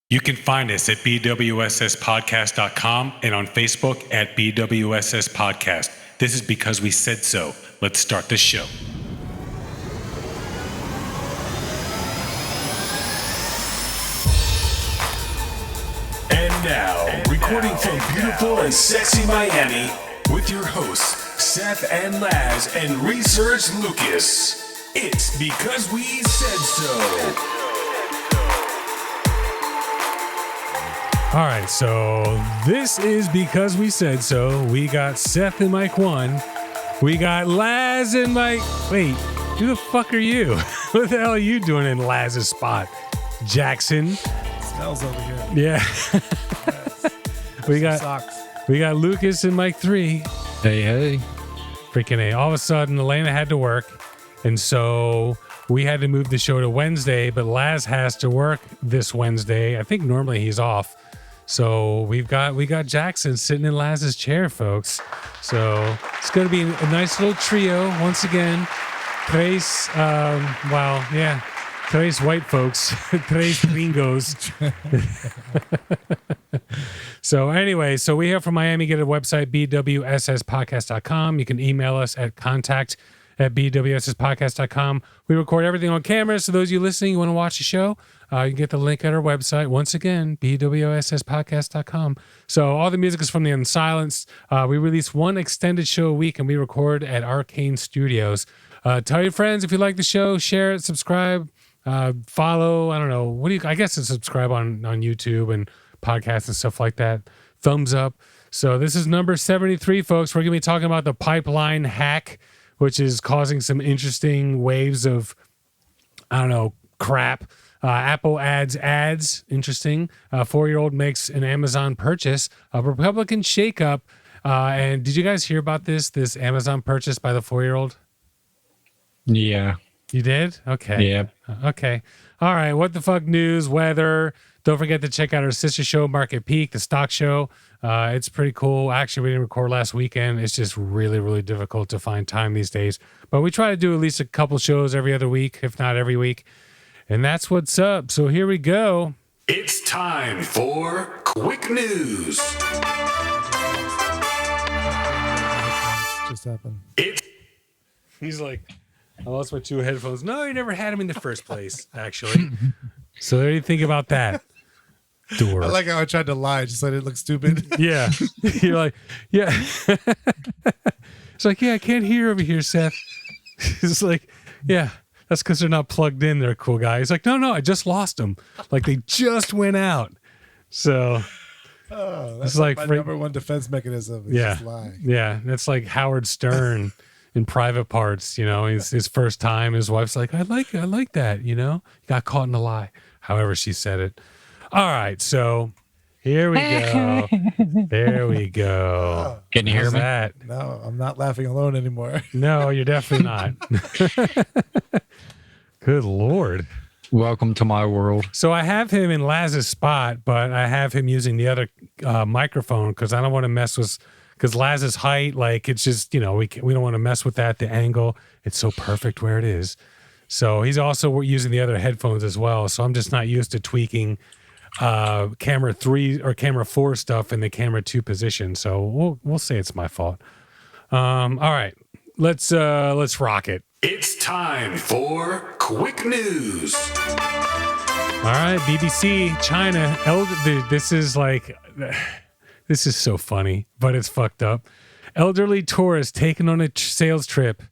You can find us at BWSSpodcast.com and on Facebook at BWSS Podcast. This is because we said so. Let's start the show. And now, recording from beautiful and sexy Miami, with your hosts, Seth and Laz and Research Lucas. It's because we said so. All right, so this is because we said so. We got Seth and Mike 1. We got Laz and Mike. Wait, who the fuck are you? What the hell are you doing in Laz's spot? Jackson. Smells over here. Yeah. Yes. we got Lucas and Mike 3. Hey. Freaking A. All of a sudden, Elena had to work, and so we had to move the show to Wednesday, but Laz has to work this Wednesday. I think normally he's off. So we got Jackson sitting in Laz's chair, folks. So it's going to be a nice little trio once again. Tres white folks, tres gringos. So anyway, so we have from Miami, get a website, BWSSpodcast.com. You can email us at contact@BWSSpodcast.com. We record everything on camera. So those of you listening, you want to watch the show, you can get the link at our website. Once again, BWSSpodcast.com. So all the music is from the Unsilenced. We release one extended show a week, and we record at Arcane Studios. Tell your friends if you like the show, share it, subscribe, follow. I don't know. I guess it's subscribe on YouTube and podcasts and stuff like that. Thumbs up. So this is number 73, folks. We're going to be talking about the pipeline hack, which is causing some interesting waves of, crap. Apple ads. Interesting. 4-year-old makes an Amazon purchase. A Republican shakeup. And did you guys hear about this Amazon purchase by the 4-year-old? Yeah. You did? Okay. Yeah. Okay. All right. What the fuck news, weather. Don't forget to check out our sister show, MarketPeek, the stock show. It's pretty cool. Actually, we didn't record last weekend. It's just really, really difficult to find time these days. But we try to do at least a couple shows every other week, if not every week. And that's what's up. So here we go. It's time for quick news. Just happened. He's like, I lost my 2 headphones. No, you never had them in the first place, actually. So what do you think about that? Door. I like how I tried to lie just so I didn't look stupid. Yeah. You're like, yeah. It's like, yeah, I can't hear over here, Seth. It's like, yeah, that's because they're not plugged in. They're cool guy. He's like, no, I just lost them. Like they just went out. So That's it's like my number one defense mechanism. Just lie. Yeah. That's like Howard Stern in Private Parts. His first time. His wife's like, I like that. He got caught in a lie. However she said it. All right, so here we go. There we go. Can you hear me? That? No, I'm not laughing alone anymore. No, you're definitely not. Good Lord. Welcome to my world. So I have him in Laz's spot, but I have him using the other microphone because I don't want to mess with, because Laz's height, like it's just, we don't want to mess with that, the angle. It's so perfect where it is. So he's also using the other headphones as well. So I'm just not used to tweaking camera 3 or camera 4 stuff in the camera 2 position. So we'll say it's my fault. All right, let's rock it. It's time for quick news. All right, BBC China. This is so funny, but it's fucked up. Elderly tourist taken on a sales trip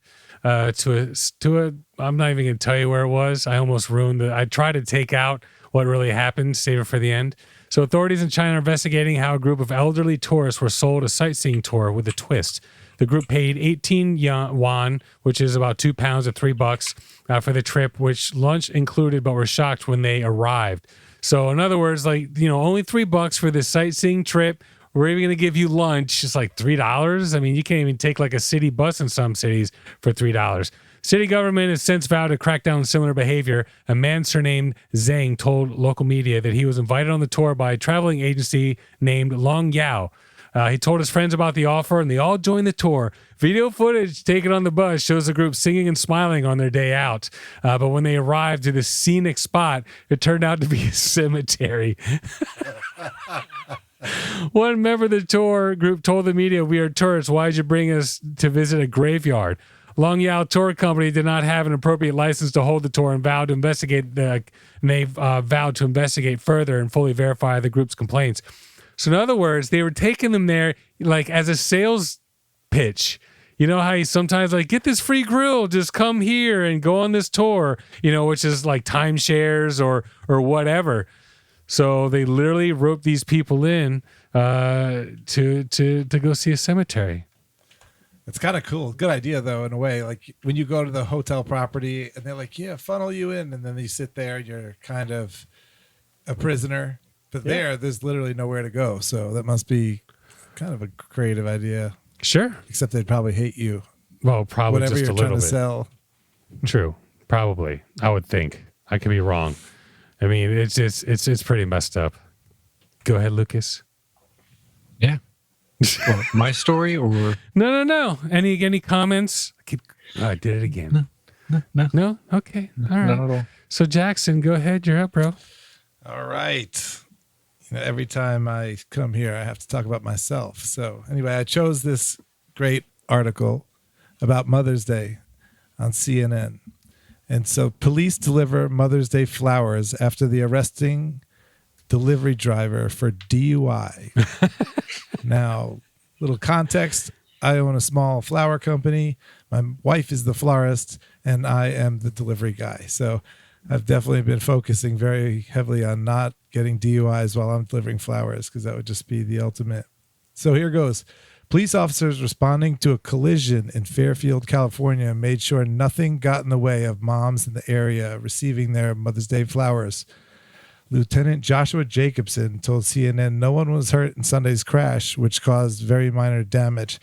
to a. I'm not even gonna tell you where it was. I almost ruined it. I tried to take out what really happened, save it for the end. So authorities in China are investigating how a group of elderly tourists were sold a sightseeing tour with a twist. The group paid 18 yuan, which is about 2 pounds or $3, for the trip, which lunch included, but were shocked when they arrived. So in other words, only $3 for this sightseeing trip. We're even going to give you lunch. It's like $3. I mean, you can't even take like a city bus in some cities for $3. City government has since vowed to crack down on similar behavior. A man surnamed Zhang told local media that he was invited on the tour by a traveling agency named Long Yao. He told his friends about the offer, and they all joined the tour. Video footage taken on the bus shows the group singing and smiling on their day out. But when they arrived to the scenic spot, it turned out to be a cemetery. One member of the tour group told the media, "We are tourists. Why did you bring us to visit a graveyard?" Long Yao Tour Company did not have an appropriate license to hold the tour and vowed to investigate. Vowed to investigate further and fully verify the group's complaints. So in other words, they were taking them there like as a sales pitch. You know how you sometimes like, get this free grill, just come here and go on this tour, which is like timeshares or whatever. So they literally roped these people in to go see a cemetery. It's kind of cool. Good idea, though, in a way. Like when you go to the hotel property and they're like, yeah, funnel you in. And then you sit there, you're kind of a prisoner. But there's literally nowhere to go. So that must be kind of a creative idea. Sure. Except they'd probably hate you. Well, probably whatever just you're a little trying to bit. Sell. True. Probably. I would think. I could be wrong. I mean, it's pretty messed up. Go ahead, Lucas. Yeah. Well, my story or No. Any comments? I did it again. No. Okay. All right. none at all. So Jackson, go ahead. You're up, bro. All right. Every time I come here, I have to talk about myself. So anyway, I chose this great article about Mother's Day on CNN. And so police deliver Mother's Day flowers after the arresting delivery driver for DUI. Now, little context. I own a small flower company. My wife is the florist, and I am the delivery guy. So I've definitely been focusing very heavily on not getting DUIs while I'm delivering flowers, because that would just be the ultimate. So here goes. Police officers responding to a collision in Fairfield, California, made sure nothing got in the way of moms in the area receiving their Mother's Day flowers. Lieutenant Joshua Jacobson told CNN no one was hurt in Sunday's crash, which caused very minor damage.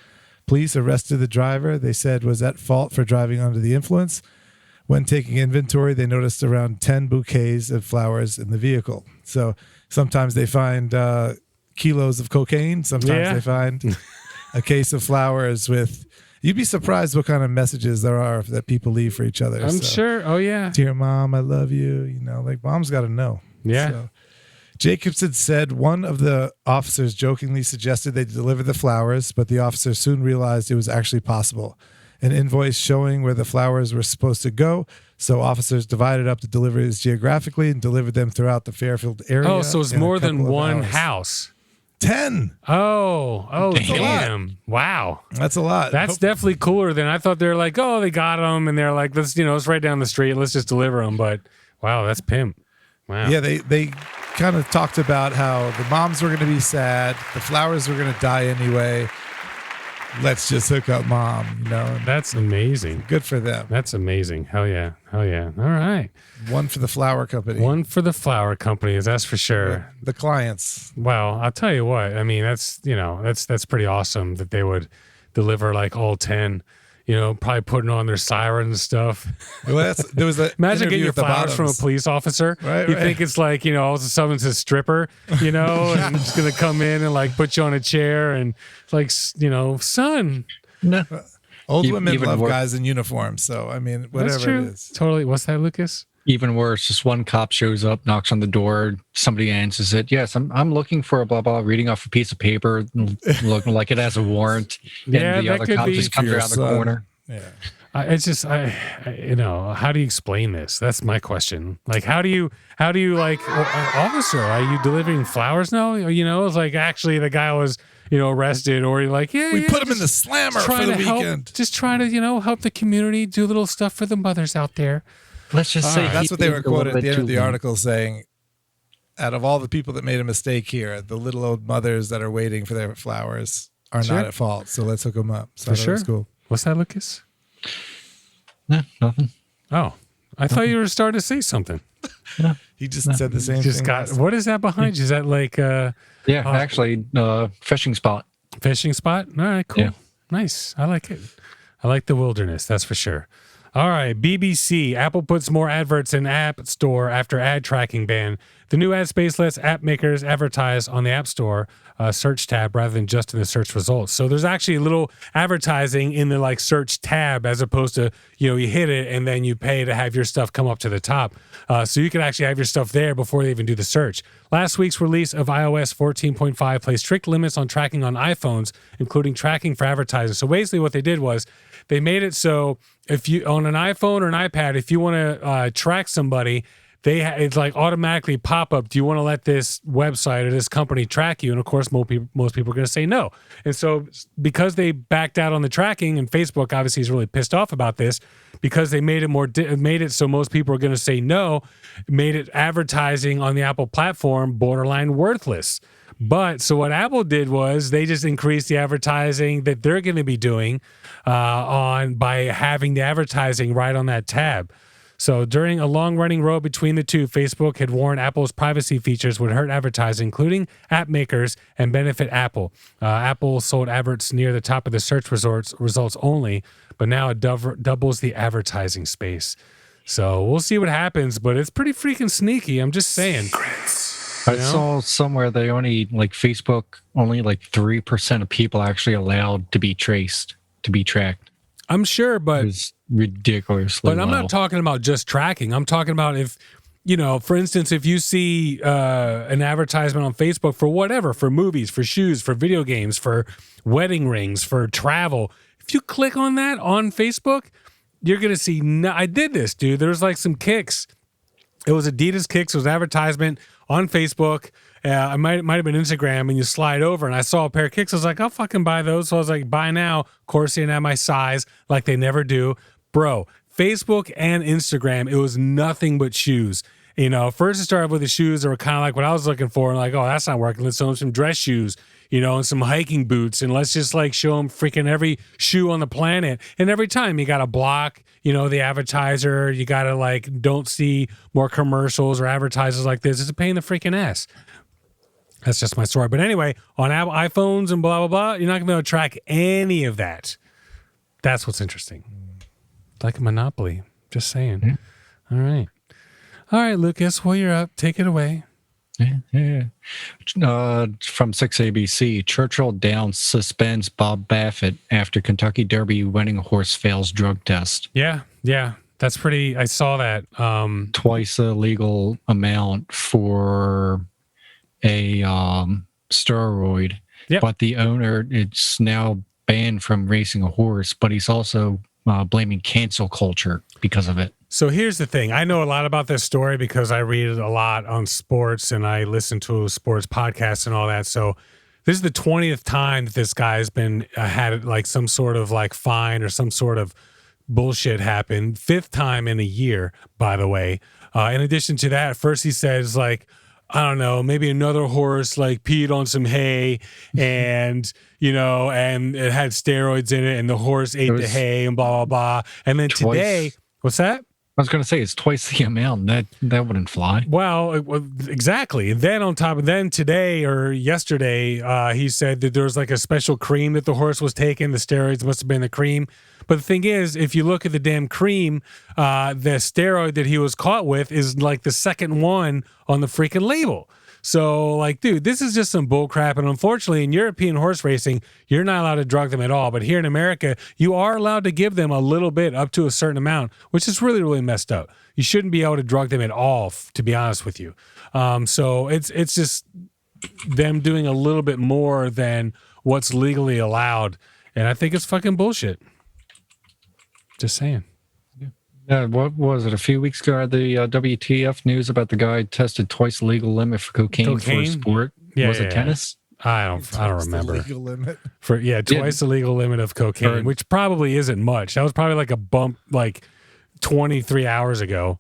Police arrested the driver, they said was at fault for driving under the influence. When taking inventory, they noticed around 10 bouquets of flowers in the vehicle. So sometimes they find kilos of cocaine. Sometimes they find a case of flowers with... You'd be surprised what kind of messages there are that people leave for each other. I'm sure. Oh, yeah. Dear Mom, I love you. Like mom's got to know. Yeah. So, Jacobson said one of the officers jokingly suggested they deliver the flowers, but the officer soon realized it was actually possible. An invoice showing where the flowers were supposed to go, so officers divided up the deliveries geographically and delivered them throughout the Fairfield area. Oh, so it's in a more than couple of one hours. house. 10. Oh, That's a lot. damn. Wow. That's a lot. That's definitely cooler than I thought. They're like, oh, they got them, and they're like, let's right down the street. Let's just deliver them. But wow, that's pimp. Wow. Yeah, they kind of talked about how the moms were going to be sad, the flowers were going to die anyway. Let's just hook up mom, and That's amazing. good for them. That's amazing. Hell yeah. All right. One for the flower company. One for the flower companies, that's for sure. The clients. Well, I'll tell you what. I mean, that's pretty awesome that they would deliver like all 10. Probably putting on their siren and stuff. Well, there was a Imagine interview getting your with the flowers from a Bottoms. police officer. Right, You right. think it's like, all of a sudden it's a stripper, and it's going to come in and like put you on a chair and like, son. No. Old women even love worse. guys in uniform, so I mean, whatever That's true. it is. Totally. What's that, Lucas? Even worse, just one cop shows up, knocks on the door, somebody answers it. Yes, I'm looking for a blah blah, reading off a piece of paper, looking like it has a warrant. Yeah, and the that other could cop be just comes for your around the son. corner. Yeah. It's just, how do you explain this? That's my question. Like, how do you like, officer, are you delivering flowers now? It's like actually the guy was, arrested, or you're like, We put him in the slammer for trying the to help, weekend. just trying to, help the community, do little stuff for the mothers out there. Let's just say That's he what they were did a little quoted at the bit end of too the long. article, saying, out of all the people that made a mistake here, the little old mothers that are waiting for their flowers are Sure. not at fault. So let's hook them up. So For I thought it sure. was cool. What's that, Lucas? No, nothing. Oh, I thought you were starting to say something. He just said the same Just thing. got, what is that behind you? Is that like a Yeah, actually, fishing spot. fishing spot? All right, cool. Yeah. Nice. I like it. I like the wilderness. That's for sure. All right, BBC. Apple puts more adverts in App Store after ad tracking ban. The new ad space lets app makers advertise on the App Store search tab rather than just in the search results. So there's actually a little advertising in the like search tab as opposed to, you hit it and then you pay to have your stuff come up to the top. So you can actually have your stuff there before they even do the search. Last week's release of iOS 14.5 placed strict limits on tracking on iPhones, including tracking for advertising. So basically what they did was they made it so if you on an iPhone or an iPad, if you want to track somebody, it's like automatically pop up. Do you want to let this website or this company track you? And of course, most people are going to say no. And so because they backed out on the tracking, and Facebook obviously is really pissed off about this because they made it so most people are going to say no, made it advertising on the Apple platform borderline worthless. But so what Apple did was they just increased the advertising that they're going to be doing by having the advertising right on that tab. So during a long-running row between the two, Facebook had warned Apple's privacy features would hurt advertising, including app makers, and benefit Apple. Apple sold adverts near the top of the search results only, but now it doubles the advertising space. So we'll see what happens, but it's pretty freaking sneaky. I'm just saying. I saw somewhere they Facebook, only 3% of people actually allowed to be traced, to be tracked. I'm sure, but it's ridiculously But I'm not talking about just tracking. I'm talking about if, for instance, if you see an advertisement on Facebook for whatever, for movies, for shoes, for video games, for wedding rings, for travel, if you click on that on Facebook, you're going to see, I did this, dude. There's some kicks. It was Adidas kicks. It was an advertisement on Facebook. I might have been Instagram, and you slide over, and I saw a pair of kicks. I was like, I'll fucking buy those. So I was like, buy now. Of course, they didn't have my size, like they never do. Bro, Facebook and Instagram, it was nothing but shoes. First it started with the shoes that were kind of like what I was looking for. And like, oh, that's not working. Let's show them some dress shoes, and some hiking boots. And let's just show them freaking every shoe on the planet. And every time you got to block, the advertiser. You got to don't see more commercials or advertisers like this. It's a pain in the freaking ass. That's just my story. But anyway, on iPhones and blah, blah, blah, you're not going to be able to track any of that. That's what's interesting. Like a monopoly. Just saying. Yeah. All right. All right, Lucas, well, you're up. Take it away. Yeah. From 6ABC, Churchill Downs suspends Bob Baffert after Kentucky Derby winning horse fails drug test. Yeah. That's pretty, I saw that. Twice the legal amount for a steroid. Yep. But the owner, it's now banned from racing a horse, but he's also blaming cancel culture because of it. So here's the thing. I know a lot about this story because I read it a lot on sports and I listen to sports podcasts and all that. So this is the 20th time that this guy's been had some sort of fine or some sort of bullshit happen. 5th time in a year, by the way. In addition to that, first he says I don't know, maybe another horse peed on some hay and, and it had steroids in it and the horse ate the hay and blah, blah, blah. And then twice. Today, what's that? I was going to say it's twice the amount. That wouldn't fly. Well, exactly. And then on top of today or yesterday, he said that there was a special cream that the horse was taking. The steroids must have been the cream. But the thing is, if you look at the damn cream, the steroid that he was caught with is the second one on the freaking label. So, dude, this is just some bull crap. And unfortunately, in European horse racing, you're not allowed to drug them at all. But here in America, you are allowed to give them a little bit up to a certain amount, which is really, really messed up. You shouldn't be able to drug them at all, to be honest with you. So it's just them doing a little bit more than what's legally allowed. And I think it's fucking bullshit. Just saying. What was it? A few weeks ago, the WTF news about the guy tested twice the legal limit for cocaine? For a sport. Yeah, was it tennis? I don't remember. The legal limit. Twice the legal limit of cocaine, which probably isn't much. That was probably a bump 23 hours ago.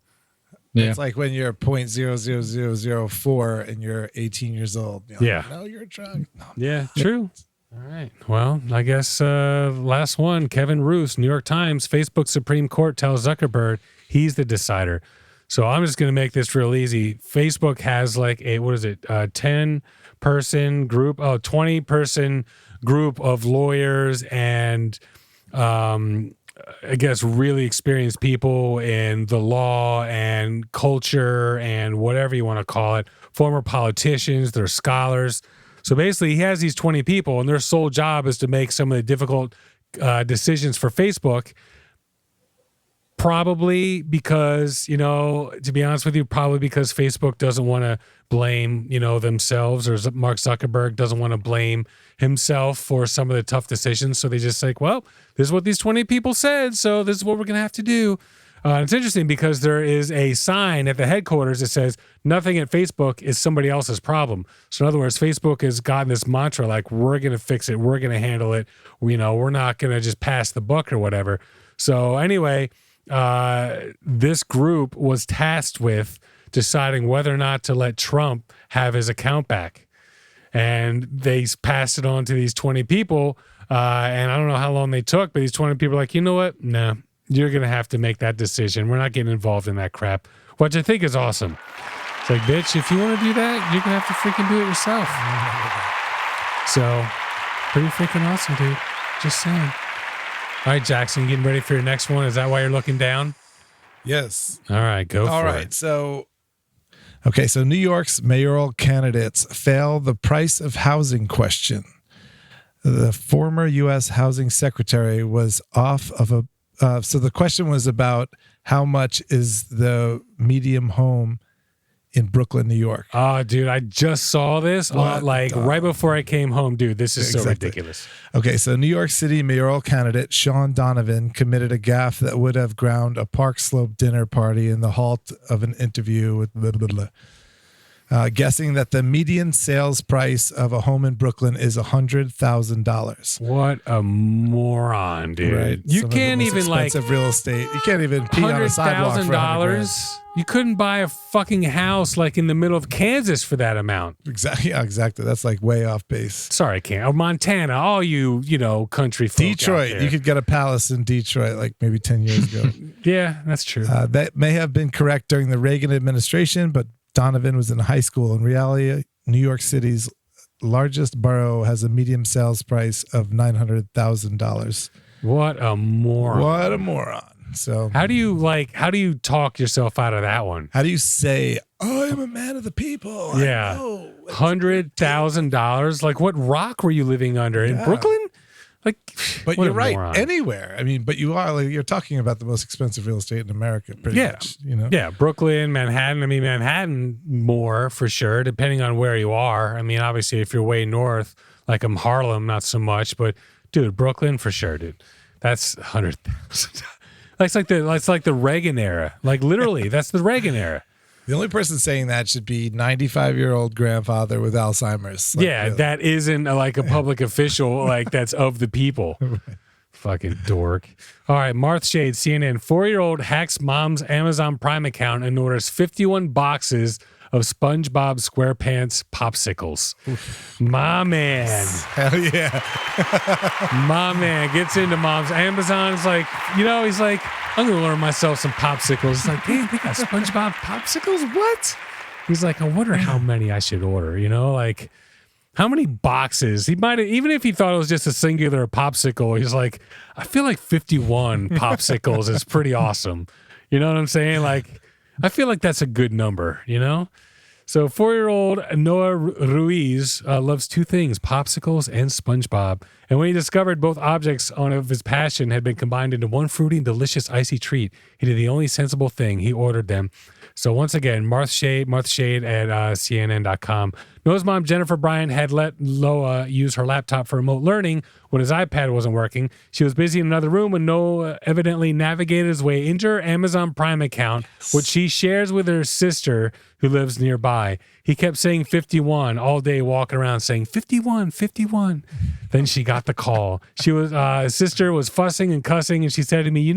Yeah. It's like when you're 0.00004 and you're 18 years old. No, you're drunk. No. Yeah, true. All right. Well, I guess last one, Kevin Roos, New York Times, Facebook Supreme Court tells Zuckerberg he's the decider. So I'm just going to make this real easy. Facebook has 10-person group, 20-person group of lawyers and I guess, really experienced people in the law and culture and whatever you want to call it, former politicians, they're scholars. So basically, he has these 20 people, and their sole job is to make some of the difficult decisions for Facebook. Probably because, to be honest with you, probably because Facebook doesn't want to blame, themselves, or Mark Zuckerberg doesn't want to blame himself for some of the tough decisions. So they just like, well, this is what these 20 people said, so this is what we're going to have to do. It's interesting because there is a sign at the headquarters that says nothing at Facebook is somebody else's problem. So in other words, Facebook has gotten this mantra like, we're going to fix it. We're going to handle it. We're not going to just pass the buck or whatever. So anyway, this group was tasked with deciding whether or not to let Trump have his account back. And they passed it on to these 20 people. And I don't know how long they took, but these 20 people are like, you know what? No. You're going to have to make that decision. We're not getting involved in that crap, which I think is awesome. It's like, bitch, if you want to do that, you're going to have to freaking do it yourself. So, pretty freaking awesome, dude. Just saying. All right, Jackson, getting ready for your next one. Is that why you're looking down? Yes. All right, go for it. All right, so New York's mayoral candidates fail the price of housing question. The former U.S. housing secretary was off of a so the question was about how much is the medium home in Brooklyn, New York. Oh, dude, I just saw this right before I came home. Dude, this is so ridiculous. Okay, so New York City mayoral candidate Sean Donovan committed a gaffe that would have ground a Park Slope dinner party in the halt of an interview with blah, blah, blah. Guessing that the median sales price of a home in Brooklyn is $100,000. What a moron, dude! Right. You can't even expensive real estate. You can't even pee on a sidewalk for $100,000. You couldn't buy a fucking house like in the middle of Kansas for that amount. Exactly. Yeah, exactly. That's like way off base. Sorry, Kansas. Or Montana. All you country folk. Detroit. You could get a palace in Detroit like maybe 10 years ago. Yeah, that's true. That may have been correct during the Reagan administration, but Donovan was in high school. In reality, New York City's largest borough has a median sales price of $900,000. What a moron. What a moron. So how do you talk yourself out of that one? How do you say, oh, I'm a man of the people? Yeah. $100,000? Like, what rock were you living under? In Brooklyn? Like, but you're right. Moron. Anywhere. I mean, but you're talking about the most expensive real estate in America, pretty much. Yeah, Brooklyn, Manhattan. I mean, Manhattan more for sure, depending on where you are. I mean, obviously, if you're way north, like I'm Harlem, not so much. But dude, Brooklyn for sure, dude. That's $100,000. It's like the Reagan era. Like literally, that's the Reagan era. The only person saying that should be 95-year-old grandfather with Alzheimer's. That isn't like a public official, like that's of the people. Right. Fucking dork. All right, Marth Shade, CNN. 4-year-old hacks mom's Amazon Prime account and orders 51 boxes of SpongeBob SquarePants popsicles. Oof. My man. Hell yeah. My man gets into mom's Amazon. It's like, he's like, I'm going to order myself some popsicles. It's like, damn, they got SpongeBob popsicles? What? He's like, I wonder how many I should order, like how many boxes? He might have, even if he thought it was just a singular popsicle, he's like, I feel like 51 popsicles is pretty awesome. You know what I'm saying? Like, I feel like that's a good number, So 4-year-old Noah Ruiz loves two things, popsicles and SpongeBob. And when he discovered both objects of his passion had been combined into one fruity and delicious icy treat, he did the only sensible thing. He ordered them. So once again, Marth Shade at CNN.com. Noah's mom, Jennifer Bryant, had let Noah use her laptop for remote learning when his iPad wasn't working. She was busy in another room when Noah evidently navigated his way into her Amazon Prime account, which she shares with her sister who lives nearby. He kept saying 51 all day, walking around saying 51, 51. Then she got the call. His sister was fussing and cussing, and she said to me, you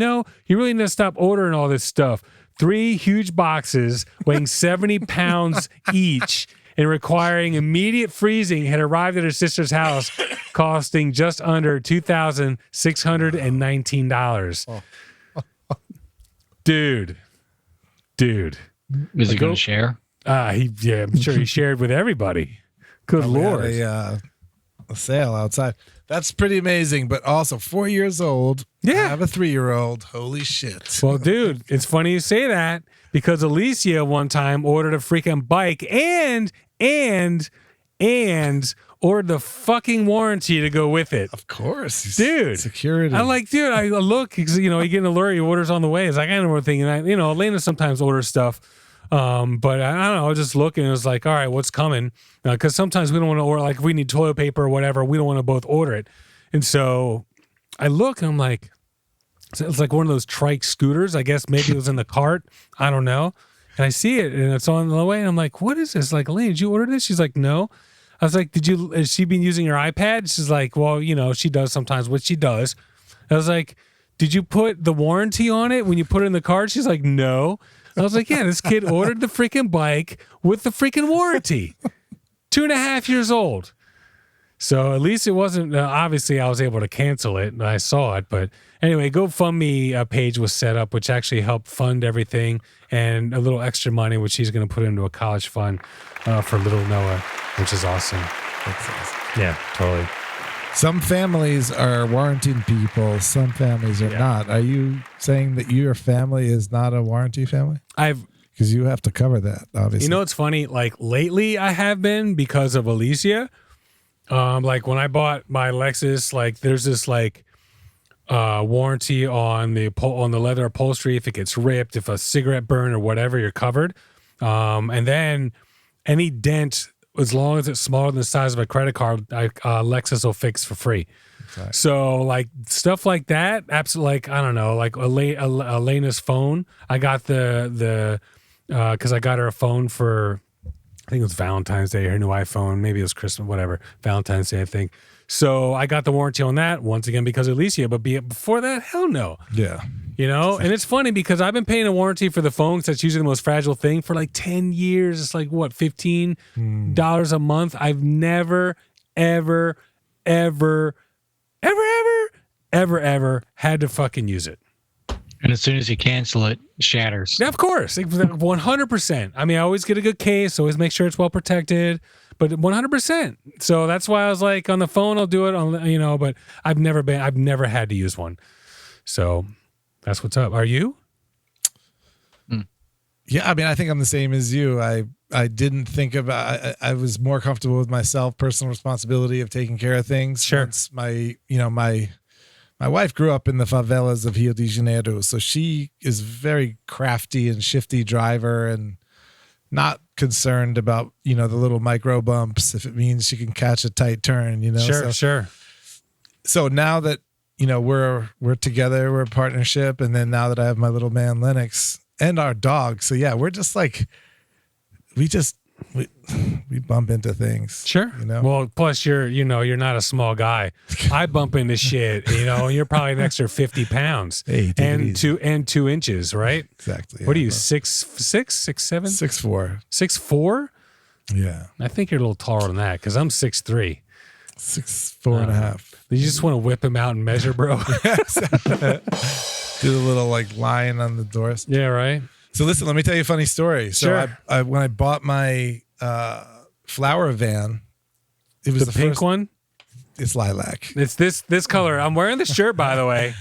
really need to stop ordering all this stuff. 3 huge boxes weighing 70 pounds each and requiring immediate freezing had arrived at her sister's house, costing just under $2,619. Dude. Is he going to share? I'm sure he shared with everybody. Good Lord. A sale outside. That's pretty amazing. But also 4 years old. Yeah. I have a 3-year-old. Holy shit. Well, dude, it's funny you say that because Alicia one time ordered a freaking bike and ordered the fucking warranty to go with it. Of course. Dude. Security. I'm like, dude, I look, because, you get an alert, your order's on the way. It's like, I know what thinking. Elena sometimes orders stuff. But I don't know, I was just looking. It was like, all right, what's coming? Because sometimes we don't want to order, like if we need toilet paper or whatever, we don't want to both order it. And so I look and I'm like, it's like one of those trike scooters. I guess maybe it was in the cart. I don't know. And I see it and it's on the way. And I'm like, what is this? Like, Elaine, did you order this? She's like, no. I was like, has she been using her iPad? She's like, well, she does sometimes what she does. I was like, did you put the warranty on it when you put it in the cart? She's like, no. I was like, yeah, this kid ordered the freaking bike with the freaking warranty. 2.5 years old. So at least it wasn't, obviously I was able to cancel it and I saw it. But anyway, GoFundMe page was set up, which actually helped fund everything and a little extra money, which he's going to put into a college fund for little Noah, which is awesome. That's awesome. Yeah, totally. Some families are warranting people. Some families are not. Are you saying that your family is not a warranty family? Because you have to cover that, obviously. It's funny. Like lately I have been because of Alicia. Like when I bought my Lexus, like there's this like warranty on the leather upholstery. If it gets ripped, if a cigarette burn or whatever, you're covered. And then any dent, as long as it's smaller than the size of a credit card, Lexus will fix for free. Okay. So like stuff like that, absolutely. Like I don't know, like Elena's phone. I got the because I got her a phone for, I think it was Valentine's Day, her new iPhone. Maybe it was Christmas, whatever. Valentine's Day, I think. So I got the warranty on that once again because of Alicia. But before that, hell no. Yeah. And it's funny because I've been paying a warranty for the phone because that's usually the most fragile thing for like 10 years. It's like, what, $15 a month? I've never, ever had to fucking use it. And as soon as you cancel it, it shatters. Yeah, of course. 100%. I mean, I always get a good case, always make sure it's well protected, but 100%. So that's why I was like, on the phone, I'll do it on, but I've never had to use one. So that's what's up. Are you? Yeah, I mean, I think I'm the same as you. I didn't think about. I was more comfortable with myself, personal responsibility of taking care of things. Sure. Once my wife grew up in the favelas of Rio de Janeiro, so she is very crafty and shifty driver, and not concerned about the little micro bumps if it means she can catch a tight turn. Sure. So now that we're together, we're a partnership, and then now that I have my little man Lennox and our dog, so yeah, we're just like we bump into things. Sure. Well, plus you're not a small guy. I bump into shit, and you're probably an extra 50 pounds. Hey, and 2 inches, right? Exactly. What are you, 6'7"? 6'4". 6'4"? Yeah. I think you're a little taller than that because I'm 6'3". 6'4" and a half. You just want to whip him out and measure, bro. Do the little like line on the doors. Yeah, right. So listen, let me tell you a funny story. So sure. I when I bought my flower van, it was the pink one. It's lilac. It's this color. I'm wearing the shirt, by the way.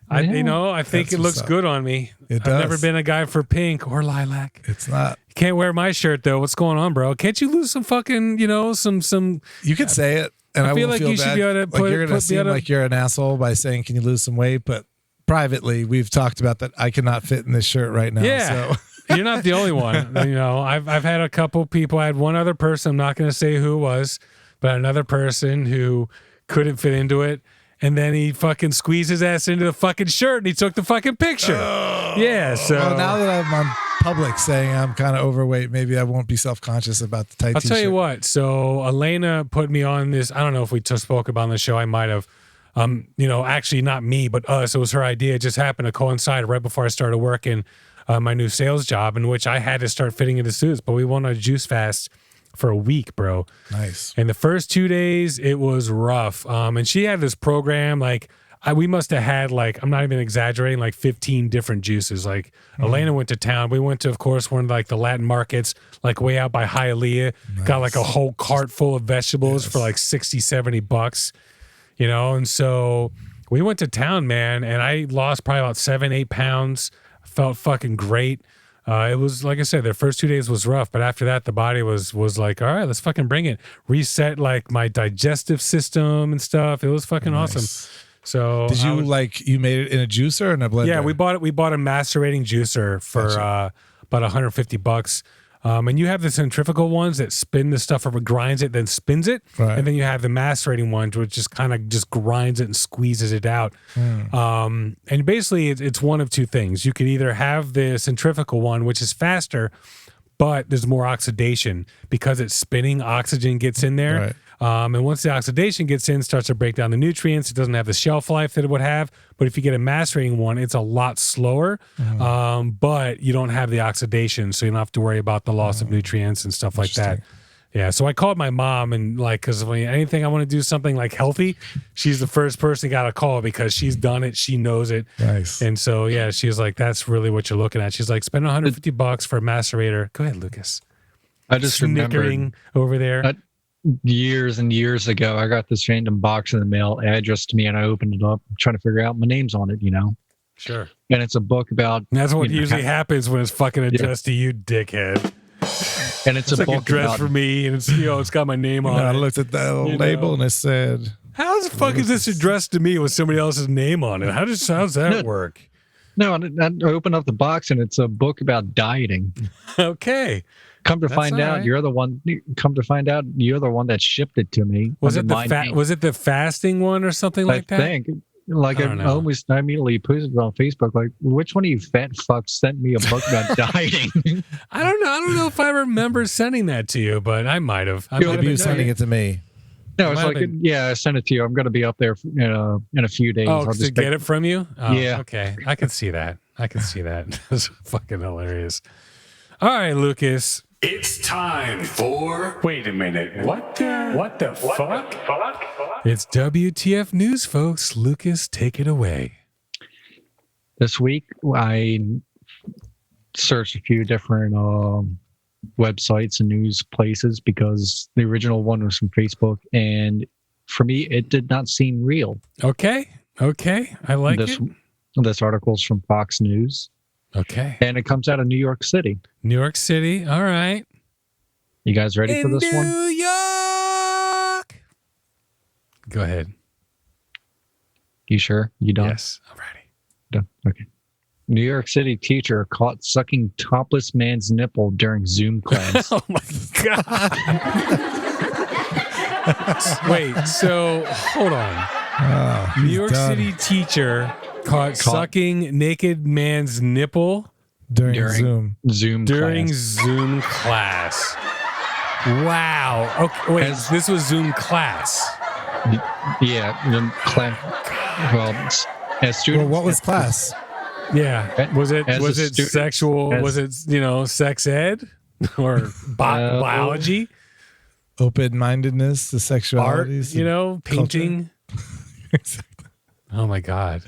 I think it looks good on me. It does. I've never been a guy for pink or lilac. It's not. You can't wear my shirt though. What's going on, bro? Can't you lose some fucking, some? You could say it, and I feel won't like you bad. should be able to You're gonna seem like you're an asshole by saying, "Can you lose some weight?" But privately, we've talked about that. I cannot fit in this shirt right now. Yeah. So. You're not the only one. I've had a couple people. I had one other person. I'm not going to say who it was, but another person who couldn't fit into it. And then he fucking squeezed his ass into the fucking shirt and he took the fucking picture. Oh. Yeah. So well, now that I'm on public saying I'm kind of overweight, maybe I won't be self-conscious about the tight I'll t-shirt. tell you what. So Elena put me on this. I don't know if we just spoke about on the show. I might have. Actually not me, but us. It was her idea. It just happened to coincide right before I started working my new sales job, in which I had to start fitting into suits. But we went on a juice fast for a week, bro. Nice. And the first 2 days, it was rough. And she had this program, we must have had, I'm not even exaggerating, 15 different juices. Elena went to town. We went to, of course, one of the Latin markets, way out by Hialeah. Nice. Got a whole cart full of vegetables for $60, $70. And so we went to town, man, and I lost probably about 7-8 pounds. Felt fucking great. It was, like I said, the first 2 days was rough, but after that, the body was like, all right, let's fucking bring it. Reset like my digestive system and stuff. It was fucking awesome. So did you you made it in a juicer or in a blender? Yeah, we bought a macerating juicer for about $150. And you have the centrifugal ones that spin the stuff or grinds it, then spins it. Right. And then you have the macerating ones, which just kind of just grinds it and squeezes it out. And basically it's one of two things. You could either have the centrifugal one, which is faster, but there's more oxidation because it's spinning. Oxygen gets in there. Right. And once the oxidation gets in, it starts to break down the nutrients. It doesn't have the shelf life that it would have. But if you get a macerating one, it's a lot slower, but you don't have the oxidation, so you don't have to worry about the loss of nutrients and stuff like that. Yeah, so I called my mom, and because anything I want to do something like healthy, she's the first person got to call because she's done it, she knows it. Nice. And so yeah, she's like, "That's really what you're looking at." She's like, "Spend $150 for a macerator." Go ahead, Lucas. I just snickering over there. Years and years ago, I got this random box in the mail addressed to me, and I opened it up, trying to figure out my name's on it. Sure. And it's a book about. And that's what usually happens when it's fucking addressed to you, dickhead. And it's a like book addressed about, for me, and it's got my name on I it. looked at that label and it said, How the fuck is this addressed to me with somebody else's name on it? How's that work? No, I opened up the box, and it's a book about dieting. Okay. Come to find out, you're the one. Come to find out, you're the one that shipped it to me. Was it the fasting one or something like that? I think. I immediately posted it on Facebook. Like, which one of you fat fucks sent me a book about dieting? I don't know. I don't know if I remember sending that to you, but I might have. Maybe you sending it to me. No, it's like, I sent it to you. I'm going to be up there in a few days. Oh, to get it from you? Oh, yeah. Okay. I can see that. That's fucking hilarious. All right, Lucas. It's time for. Wait a minute. What the fuck? It's WTF News, folks. Lucas, take it away. This week, I searched a few different websites and news places because the original one was from Facebook, and for me, it did not seem real. Okay. I like it. This article's from Fox News. Okay. And it comes out of New York City. New York City. All right. You guys ready for this one? New York. Go ahead. You sure? You done? Yes, I'm ready. Done. Okay. New York City teacher caught sucking topless man's nipple during Zoom class. Oh my God. Wait, so hold on. New York City teacher caught sucking naked man's nipple during Zoom class. Wow. Okay, wait, this was Zoom class. Yeah. Well, as students. Well, what was class? Yeah. Was it sexual? Was it sex ed or biology? Open-mindedness, the sexualities, art, painting. Oh my God.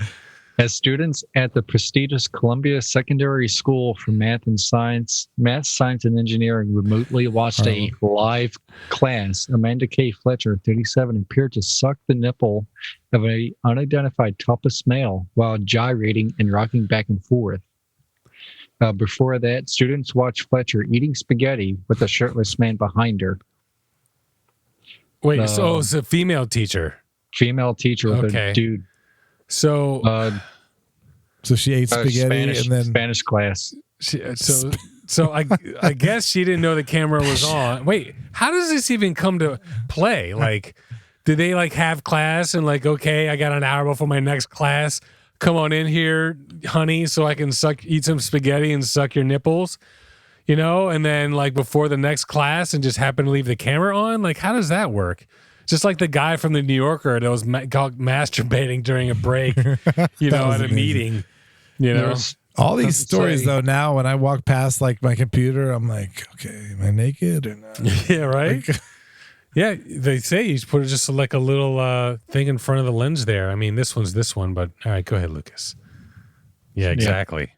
As students at the prestigious Columbia Secondary School for Math, Science, and Engineering remotely watched a live class, Amanda K. Fletcher, 37, appeared to suck the nipple of an unidentified topless male while gyrating and rocking back and forth. Before that, students watched Fletcher eating spaghetti with a shirtless man behind her. Wait, so it's a female teacher. Female teacher with a dude. So she ate spaghetti and then Spanish class. So I guess she didn't know the camera was on. Wait, how does this even come to play? Like, did they have class and okay, I got an hour before my next class. Come on in here, honey, so I can eat some spaghetti and suck your nipples, and then before the next class and just happen to leave the camera on. How does that work? Just like the guy from the New Yorker that was masturbating during a break, at a meeting, All these stories, though, now when I walk past my computer, I'm like, okay, am I naked or not? Yeah, right? Yeah, they say you put just a little thing in front of the lens there. I mean, this one's this one, but all right, go ahead, Lucas. Yeah, exactly.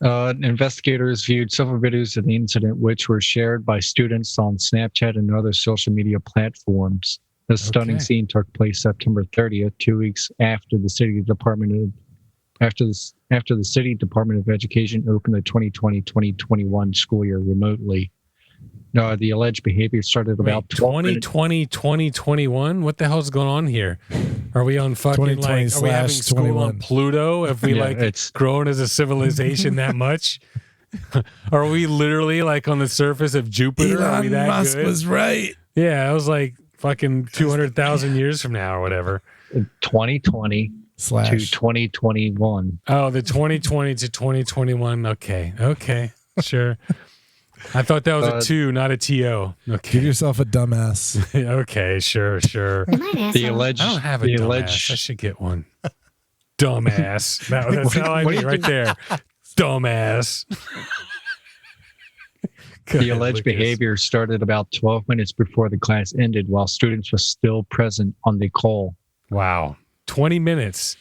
Investigators viewed several videos of the incident, which were shared by students on Snapchat and other social media platforms. The stunning Okay. scene took place September 30th, 2 weeks after the City Department of Education opened the 2020-2021 school year remotely. No, the alleged behavior started about 2020, 2021? What the hell's going on here? Are we on fucking, like, are we having school on 2020/21. Pluto? Have we, Yeah, like, it's- grown as a civilization that much? Are we literally, like, on the surface of Jupiter? Are we Elon that Musk good? was right. Yeah, I was like fucking 200,000 years from now or whatever. 2020 to Slash. 2021. Oh, the 2020 to 2021. Okay, sure. I thought that was a 2, not a TO. Give Okay, yourself a dumbass. okay, sure. The alleged, I don't have a the dumbass. I alleged, should get one. Dumbass. That's how I mean right there. Dumbass. Go the ahead, alleged Lucas. behavior started about 12 minutes before the class ended, while students were still present on the call. Wow. 20 minutes.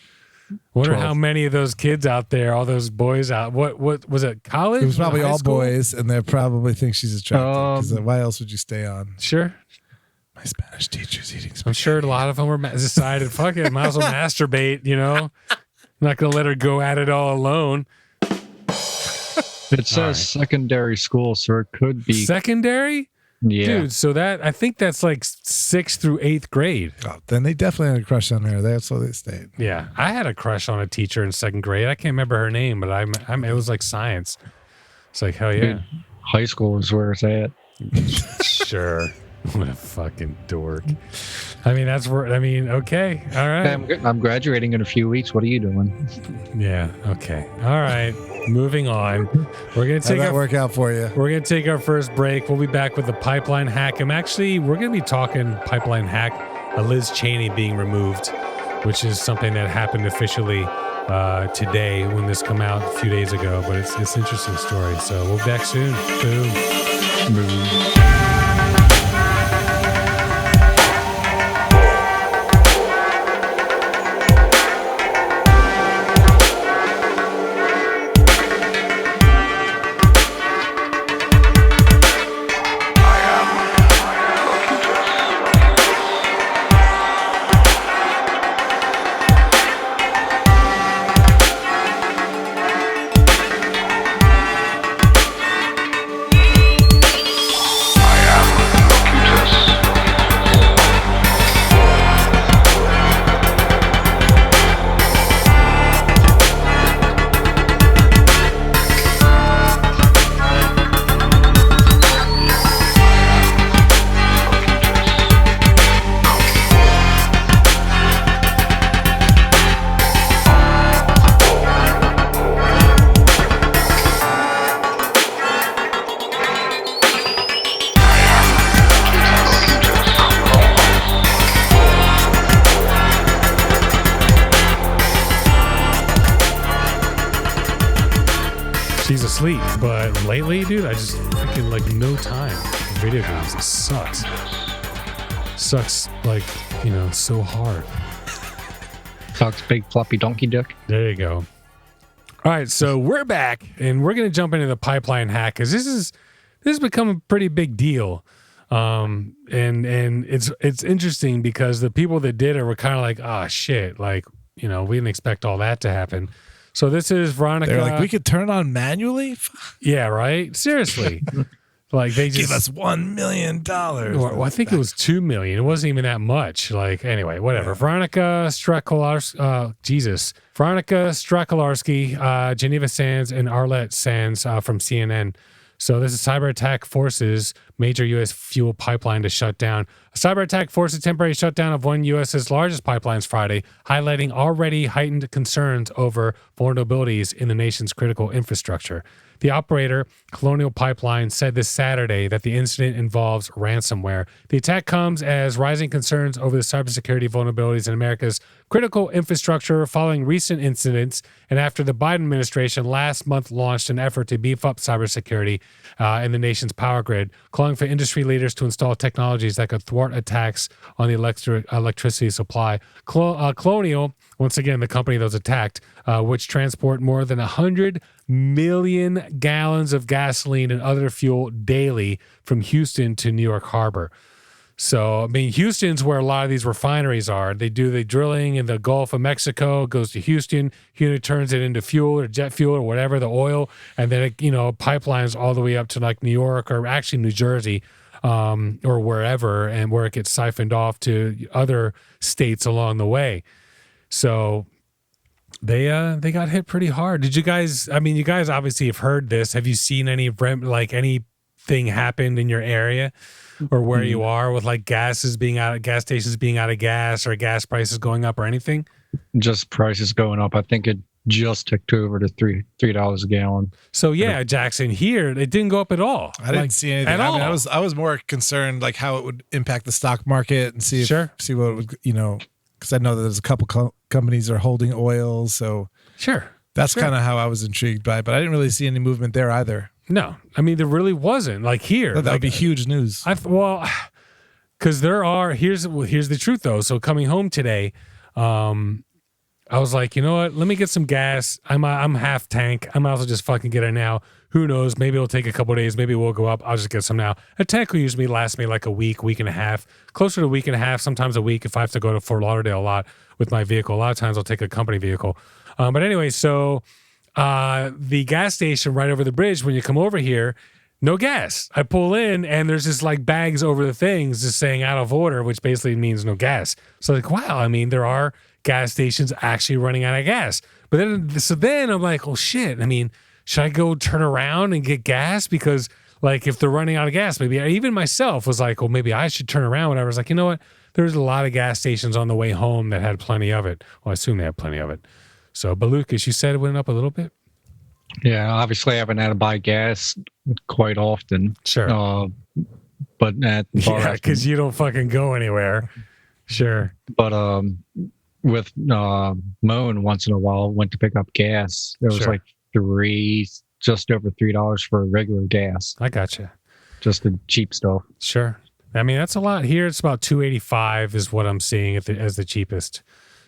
Wonder 12. how many of those kids out there, all those boys out. What was it? College? It was probably High all school? boys, and they probably think she's attractive. Because why else would you stay on? Sure. My Spanish teacher's eating I'm spaghetti. sure a lot of them were decided, fuck it, might as well masturbate, you know? I'm not going to let her go at it all alone. It says right. secondary school, so it could be. Secondary? Yeah. Dude, so I think that's like 6th through 8th grade. Oh, then they definitely had a crush on her. That's why they stayed. Yeah. I had a crush on a teacher in 2nd grade. I can't remember her name, but it was like science. It's like, hell yeah. Dude, high school is where it's at. Sure. What a fucking dork. I mean, okay. All right. I'm graduating in a few weeks. What are you doing? Yeah. Okay. All right. Moving on. We're going to How'd take that work out for you? We're going to take our first break. We'll be back with the pipeline hack. We're going to be talking pipeline hack, Liz Cheney being removed, which is something that happened officially today when this came out a few days ago. But it's an interesting story. So we'll be back soon. Boom. She's asleep, but lately, dude, I just freaking like no time for video games. It sucks. Sucks like, so hard. Sucks big floppy donkey dick. There you go. All right, so we're back, and we're gonna jump into the pipeline hack because this has become a pretty big deal. And it's interesting because the people that did it were kind of like, oh shit, like, we didn't expect all that to happen. So this is Veronica. They're like, we could turn it on manually? Yeah, right? Seriously. Like they just Give us $1 million. Well, I think it was 2 million. It wasn't even that much. Like, anyway, whatever. Veronica Strakalarski, Geneva Sands, and Arlette Sands from CNN. So this is cyber attack forces major U.S. fuel pipeline to shut down. A cyber attack forces temporary shutdown of one U.S.'s largest pipelines Friday, highlighting already heightened concerns over vulnerabilities in the nation's critical infrastructure. The operator, Colonial Pipeline, said this Saturday that the incident involves ransomware. The attack comes as rising concerns over the cybersecurity vulnerabilities in America's critical infrastructure following recent incidents and after the Biden administration last month launched an effort to beef up cybersecurity in the nation's power grid, calling for industry leaders to install technologies that could thwart attacks on the electricity supply. Colonial, once again, the company that was attacked, which transport more than 100 million gallons of gasoline and other fuel daily from Houston to New York Harbor. So, I mean, Houston's where a lot of these refineries are. They do the drilling in the Gulf of Mexico, goes to Houston. Houston turns it into fuel or jet fuel or whatever, the oil. And then, it, pipelines all the way up to like New York or actually New Jersey or wherever, and where it gets siphoned off to other states along the way. So they got hit pretty hard. Did you guys, you guys obviously have heard this. Have you seen anything happened in your area? Or where you are with like gas stations being out of gas or gas prices going up or anything? Just prices going up. I think it just ticked over to $3 a gallon. So yeah, Jackson, here it didn't go up at all. I didn't see anything at all. I was more concerned like how it would impact the stock market and see what it would, because I know that there's a couple companies that are holding oil. So that's kind of how I was intrigued by it, but I didn't really see any movement there either. No, there really wasn't. Like here, that would be huge news. Because here's the truth though. So coming home today, I was like, you know what? Let me get some gas. I'm half tank. I might as well just fucking get it now. Who knows? Maybe it'll take a couple of days. Maybe it will go up. I'll just get some now. A tank will usually last me like a week and a half, closer to a week and a half, sometimes a week if I have to go to Fort Lauderdale a lot with my vehicle. A lot of times I'll take a company vehicle. But anyway, so the gas station right over the bridge, when you come over here, no gas. I pull in and there's just like bags over the things just saying out of order, which basically means no gas. So like, wow, there are gas stations actually running out of gas. But then I'm like, oh shit. Should I go turn around and get gas? Because like if they're running out of gas, maybe even myself was like, well, maybe I should turn around. Whatever. I was like, you know what? There's a lot of gas stations on the way home that had plenty of it. Well, I assume they had plenty of it. So, but Lucas, you said it went up a little bit? Yeah, obviously I haven't had to buy gas quite often. Sure. But at the bar, yeah, because you don't fucking go anywhere. Sure. But with Moan, once in a while, went to pick up gas. It was like just over $3 for regular gas. I gotcha. Just the cheap stuff. Sure. That's a lot. Here it's about $2.85 is what I'm seeing as the cheapest.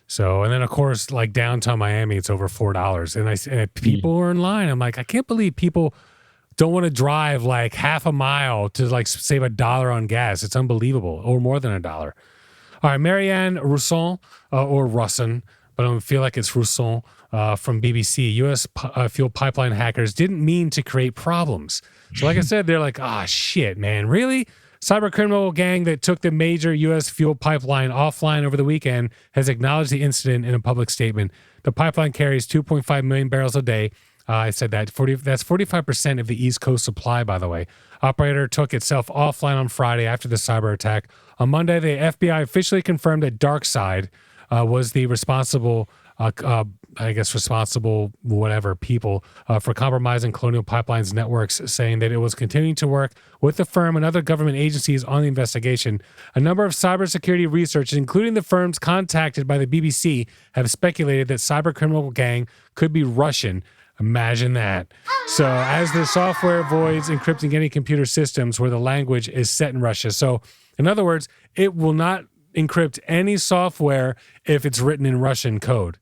So, and then of course, like downtown Miami, it's over $4. And people are in line. I'm like, I can't believe people don't want to drive like half a mile to like save $1 on gas. It's unbelievable, or more than $1. All right, Marianne Rousson or Russon, but I feel like it's Rousson from BBC. U.S. fuel pipeline hackers didn't mean to create problems. So, like I said, they're like, shit, man, really? Cybercriminal gang that took the major U.S. fuel pipeline offline over the weekend has acknowledged the incident in a public statement. The pipeline carries 2.5 million barrels a day. I said that. That's 45% of the East Coast supply, by the way. Operator took itself offline on Friday after the cyber attack. On Monday, the FBI officially confirmed that DarkSide was the responsible people for compromising Colonial Pipeline's networks, saying that it was continuing to work with the firm and other government agencies on the investigation. A number of cybersecurity researchers, including the firms contacted by the BBC, have speculated that cybercriminal gang could be Russian. Imagine that. So as the software avoids encrypting any computer systems where the language is set in Russia. So in other words, it will not encrypt any software if it's written in Russian code.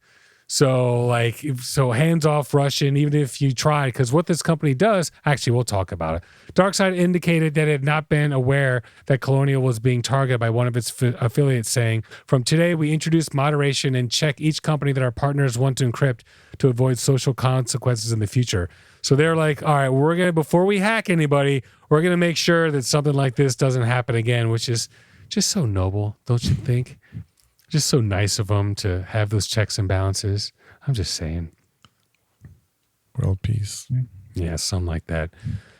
So hands off Russian, even if you try, because what this company does, actually, we'll talk about it. DarkSide indicated that it had not been aware that Colonial was being targeted by one of its affiliates, saying, from today, we introduce moderation and check each company that our partners want to encrypt to avoid social consequences in the future. So they're like, all right, before we hack anybody, we're going to make sure that something like this doesn't happen again, which is just so noble, don't you think? Just so nice of them to have those checks and balances. I'm just saying. World peace. Yeah, something like that.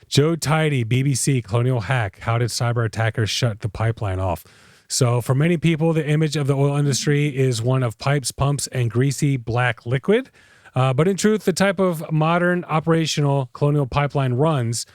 Joe Tidy, BBC, Colonial Hack. How did cyber attackers shut the pipeline off? So for many people, the image of the oil industry is one of pipes, pumps, and greasy black liquid. But in truth, the type of modern operation Colonial Pipeline runs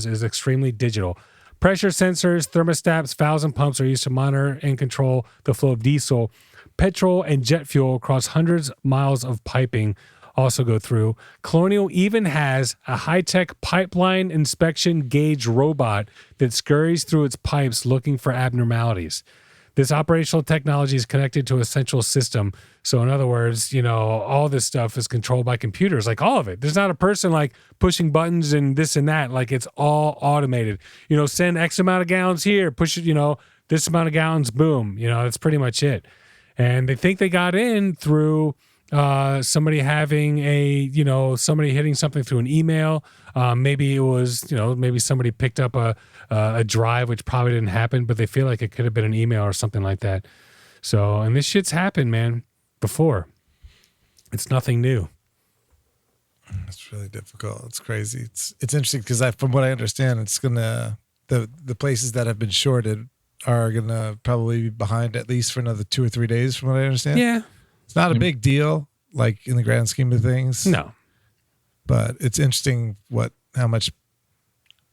is extremely digital. Pressure sensors, thermostats, valves, and pumps are used to monitor and control the flow of diesel, petrol, and jet fuel across hundreds of miles of piping also go through. Colonial even has a high-tech pipeline inspection gauge robot that scurries through its pipes looking for abnormalities. This operational technology is connected to a central system. So in other words, all this stuff is controlled by computers, like all of it. There's not a person like pushing buttons and this and that. Like it's all automated. Send X amount of gallons here, push it, this amount of gallons, boom. That's pretty much it. And they think they got in through somebody having somebody hitting something through an email. Maybe it was, maybe somebody picked up a drive, which probably didn't happen, but they feel like it could have been an email or something like that. So, and this shit's happened, man, before. It's nothing new. It's really difficult. It's crazy. It's interesting because from what I understand, it's gonna the places that have been shorted are gonna probably be behind at least for another 2 or 3 days, from what I understand. Yeah. It's not a big deal, like in the grand scheme of things. No. But it's interesting how much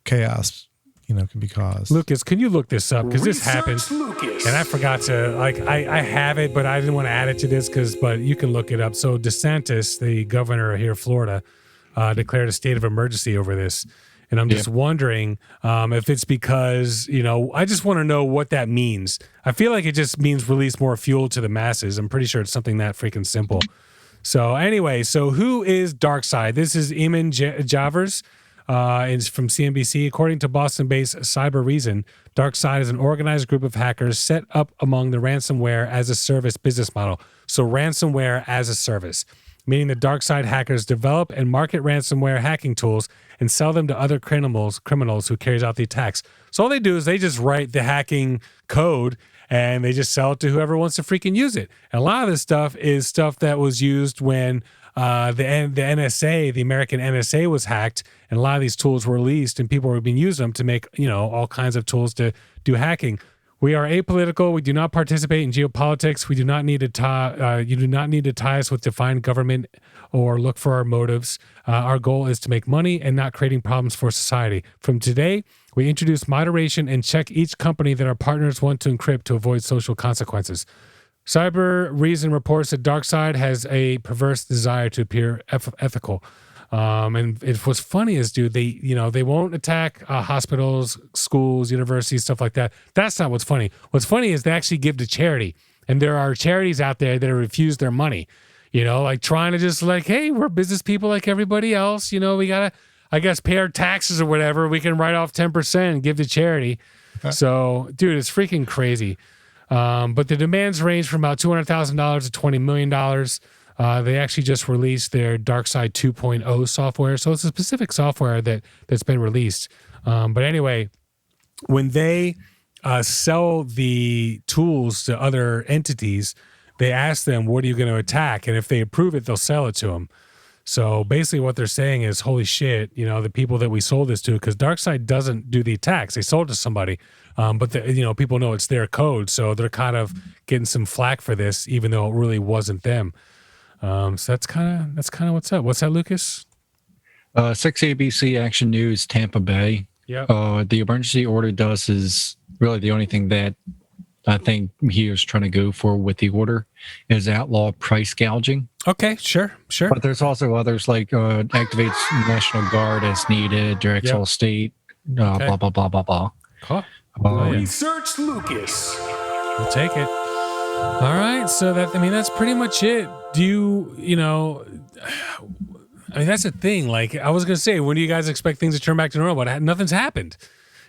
chaos, can be caused. Lucas, can you look this up? Because this Research happened. Lucas. And I forgot to, I have it, but I didn't want to add it to this but you can look it up. So DeSantis, the governor here of Florida, declared a state of emergency over this. And I'm just wondering if it's because, I just want to know what that means. I feel like it just means release more fuel to the masses. I'm pretty sure it's something that freaking simple. So anyway, who is DarkSide? This is Eamon Javers. It's from CNBC. According to Boston-based Cyber Reason, DarkSide is an organized group of hackers set up among the ransomware as a service business model. So ransomware as a service, meaning the DarkSide hackers develop and market ransomware hacking tools and sell them to other criminals who carries out the attacks. So all they do is they just write the hacking code and they just sell it to whoever wants to freaking use it. And a lot of this stuff is stuff that was used when the NSA, the American NSA, was hacked, and a lot of these tools were released, and people were being used them to make all kinds of tools to do hacking. We are apolitical. We do not participate in geopolitics. We do not need to tie. You do not need to tie us with defined government or look for our motives. Our goal is to make money and not creating problems for society. From today, we introduce moderation and check each company that our partners want to encrypt to avoid social consequences. Cyber Reason reports that DarkSide has a perverse desire to appear ethical. And what's funny is, dude, they won't attack hospitals, schools, universities, stuff like that. That's not what's funny. What's funny is they actually give to charity. And there are charities out there that refuse their money, like trying to just like, hey, we're business people like everybody else. We got to, I guess, pay our taxes or whatever. We can write off 10% and give to charity. So, dude, it's freaking crazy. But the demands range from about $200,000 to $20 million. They actually just released their DarkSide 2.0 software. So it's a specific software that's been released. But anyway, when they sell the tools to other entities, they ask them, what are you going to attack? And if they approve it, they'll sell it to them. So basically what they're saying is, holy shit, the people that we sold this to, because DarkSide doesn't do the attacks. They sold it to somebody. But people know it's their code. So they're kind of getting some flack for this, even though it really wasn't them. So that's kind of what's up. What's that, Lucas? 6 ABC Action News, Tampa Bay. Yeah. The emergency order is really the only thing that I think he was trying to go for with the order is outlaw price gouging. Okay, sure. But there's also others like activates National Guard as needed, directs all state, blah, blah, blah, blah, blah. Huh. Research Lucas. We'll take it. All right. So that's pretty much it. That's the thing. Like I was going to say, when do you guys expect things to turn back to normal? But nothing's happened.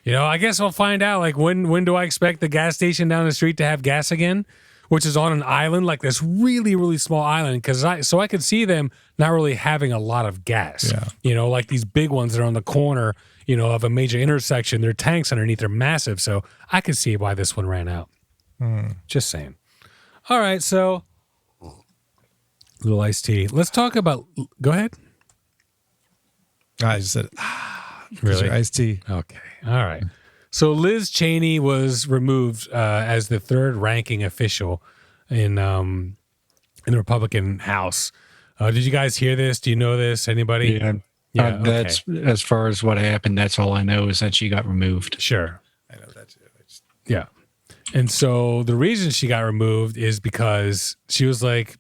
I guess I'll find out. Like when do I expect the gas station down the street to have gas again, which is on an island, like this really, really small island. So I could see them not really having a lot of gas, like these big ones that are on the corner, of a major intersection. Their tanks underneath are massive. So I could see why this one ran out. Just saying. All right. So little iced tea. Let's talk about, go ahead. I just said, really? Iced tea. Okay. All right. So Liz Cheney was removed as the third ranking official in the Republican House. Did you guys hear this? Do you know this? Anybody? Yeah. That's as far as what happened. That's all I know is that she got removed. Sure. I know that too. Yeah. And so the reason she got removed is because she was like,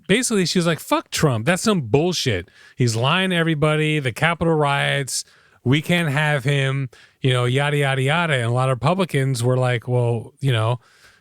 fuck Trump. That's some bullshit. He's lying to everybody. The Capitol riots. We can't have him, yada, yada, yada. And a lot of Republicans were like, well,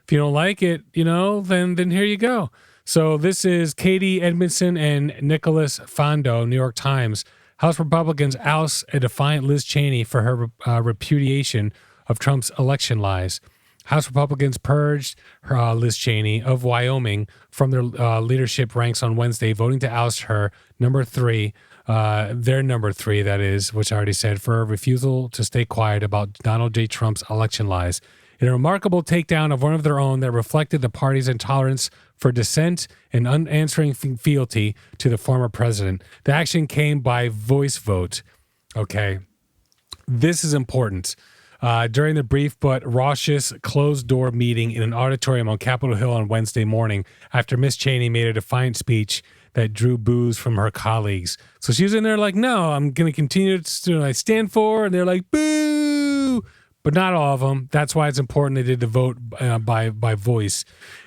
If you don't like it, then here you go. So this is Katie Edmondson and Nicholas Fondo, New York Times. House Republicans oust a defiant Liz Cheney for her repudiation of Trump's election lies. House Republicans purged Liz Cheney of Wyoming from their leadership ranks on Wednesday, voting to oust her, their number three, that is, which I already said, for a refusal to stay quiet about Donald J. Trump's election lies. In a remarkable takedown of one of their own that reflected the party's intolerance for dissent and unanswering fealty to the former president. The action came by voice vote. Okay. This is important. During the brief but raucous closed-door meeting in an auditorium on Capitol Hill on Wednesday morning, after Miss Cheney made a defiant speech that drew boos from her colleagues. So she was in there like, no, I'm going to continue to stand for, and they're like, boo! But not all of them. That's why it's important they did the vote by voice.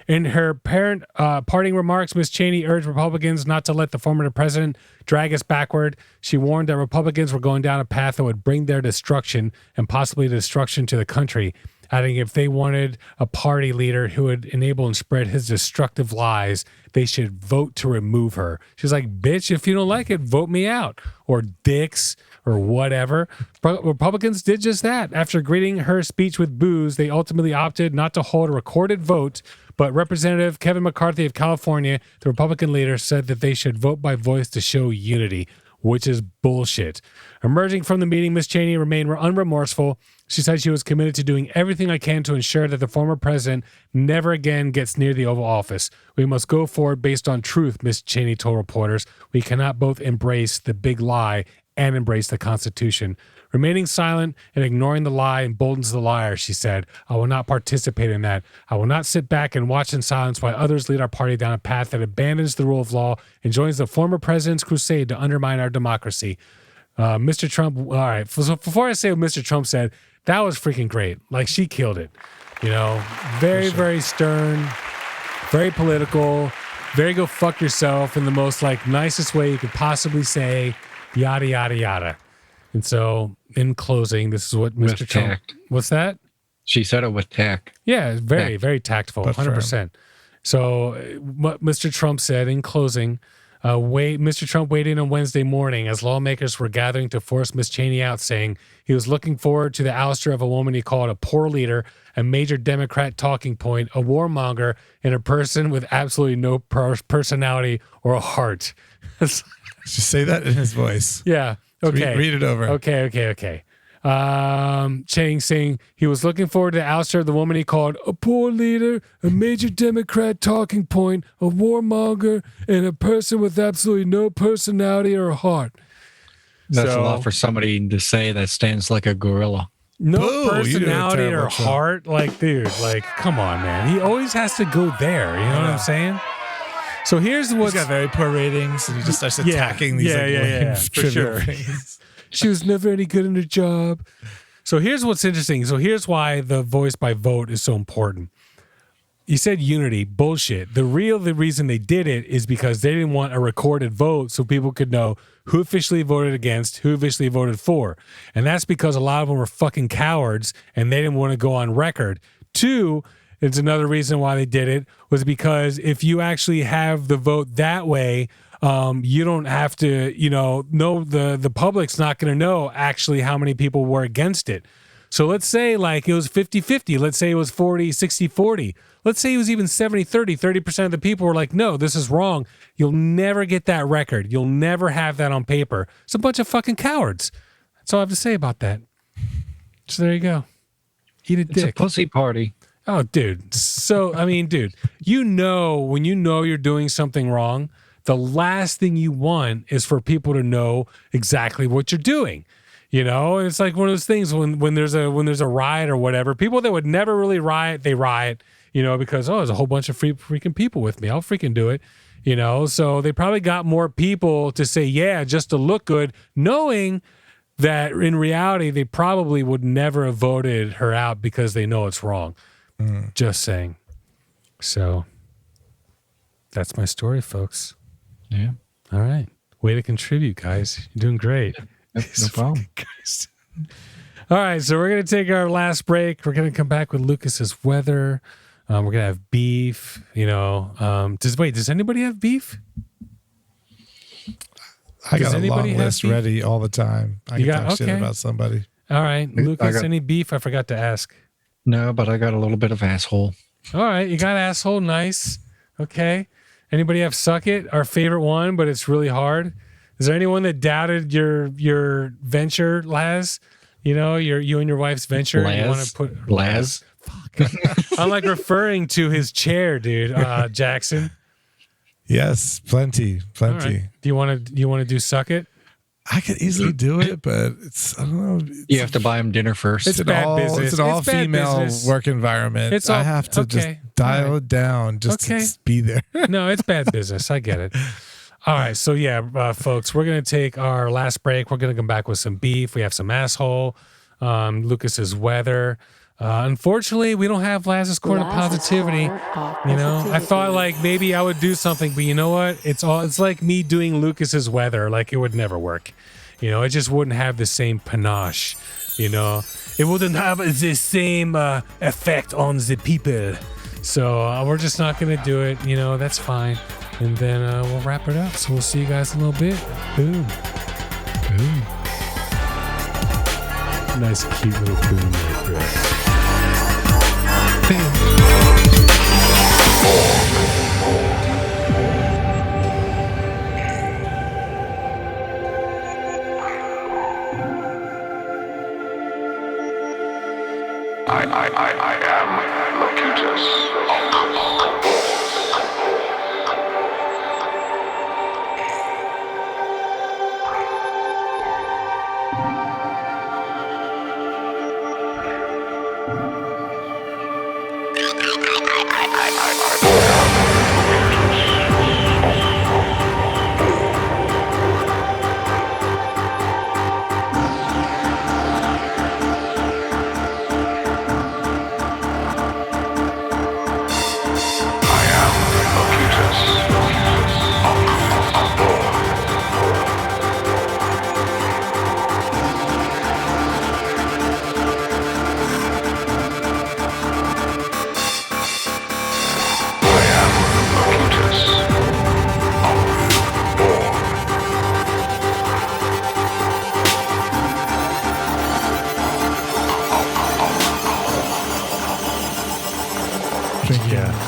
In her parting remarks, Ms. Cheney urged Republicans not to let the former president drag us backward. She warned that Republicans were going down a path that would bring their destruction and possibly destruction to the country, adding if they wanted a party leader who would enable and spread his destructive lies, they should vote to remove her. She's like, bitch, if you don't like it, vote me out. Or dicks, or whatever. Republicans did just that. After greeting her speech with boos, they ultimately opted not to hold a recorded vote, but Representative Kevin McCarthy of California, the Republican leader, said that they should vote by voice to show unity, which is bullshit. Emerging from the meeting, Ms. Cheney remained unremorseful. She said she was committed to doing everything I can to ensure that the former president never again gets near the Oval Office. We must go forward based on truth, Ms. Cheney told reporters. We cannot both embrace the big lie and embrace the Constitution. Remaining silent and ignoring the lie emboldens the liar, she said. I will not participate in that. I will not sit back and watch in silence while others lead our party down a path that abandons the rule of law and joins the former president's crusade to undermine our democracy. Mr. Trump, all right, so before I say what Mr. Trump said, that was freaking great. Like, she killed it. Very, very stern, very political, very go fuck yourself in the most, nicest way you could possibly say. Yada, yada, yada. And so, in closing, this is what Mr. With Trump... tact. What's that? She said it with tact. Yeah, very, very tactful, But 100%. So, what Mr. Trump said in closing, Mr. Trump weighed in on Wednesday morning as lawmakers were gathering to force Ms. Cheney out, saying he was looking forward to the ouster of a woman he called a poor leader, a major Democrat talking point, a warmonger, and a person with absolutely no personality or a heart. Just say that in his voice. Yeah. Okay. Read it over. Okay. Chang saying he was looking forward to the ouster of the woman he called a poor leader, a major Democrat talking point, a warmonger, and a person with absolutely no personality or heart. That's a lot for somebody to say that stands like a gorilla. No Boo, you did a personality or terrible job. heart. Dude, come on, man. He always has to go there. You know what I'm saying? So here's He's what's got very poor ratings, and he just starts attacking these lame for trivial sure. things. She was never any good in her job. So here's what's interesting. So here's why the voice by vote is so important. You said unity. Bullshit. The reason they did it is because they didn't want a recorded vote so people could know who officially voted against, who officially voted for. And that's because a lot of them were fucking cowards and they didn't want to go on record. Two, it's another reason why they did it was because if you actually have the vote that way, you don't have to, know the public's not going to know actually how many people were against it. So let's say it was 50-50. Let's say it was 40-60-40. Let's say it was even 70-30. 30% of the people were like, no, this is wrong. You'll never get that record. You'll never have that on paper. It's a bunch of fucking cowards. That's all I have to say about that. So there you go. Eat a dick. It's a pussy party. Oh, dude. So, dude, when you're doing something wrong, the last thing you want is for people to know exactly what you're doing. It's like one of those things when there's a riot or whatever, people that would never really riot, they riot, because, there's a whole bunch of freaking people with me. I'll freaking do it, So they probably got more people to say, yeah, just to look good, knowing that in reality, they probably would never have voted her out because they know it's wrong. Just saying. So that's my story, folks. Yeah. All right. Way to contribute, guys. You're doing great. No problem. All right. So we're going to take our last break. We're going to come back with Lucas's weather. We're gonna have beef. Does anybody have beef? I Does got a anybody long have list beef? ready all the time. I You can got- talk shit okay. about somebody. All right, Lucas, got- any beef? I forgot to ask. No, but I got a little bit of asshole. All right, you got asshole. Nice. Okay. Anybody have suck it? Our favorite one, but it's really hard. Is there anyone that doubted your venture, Laz? You and your wife's venture. You want to put Laz. I'm like referring to his chair, dude. Jackson. Yes, plenty. All right. Do you want to do suck it? I could easily do it, but I don't know. You have to buy him dinner first. It's bad business. It's an It's bad all-female business. work environment. I have to just dial it down just to be there. No, it's bad business. I get it. All right. So, folks, we're going to take our last break. We're going to come back with some beef. We have some asshole, Lucas's weather. Unfortunately, we don't have Laz's corner positivity. I thought like maybe I would do something, but you know what? It's like me doing Lucas's weather. Like it would never work. It just wouldn't have the same panache. It wouldn't have the same effect on the people. So we're just not going to do it. That's fine. And then we'll wrap it up. So we'll see you guys in a little bit. Boom. Boom. Nice, cute little boom right there. I am Locutus.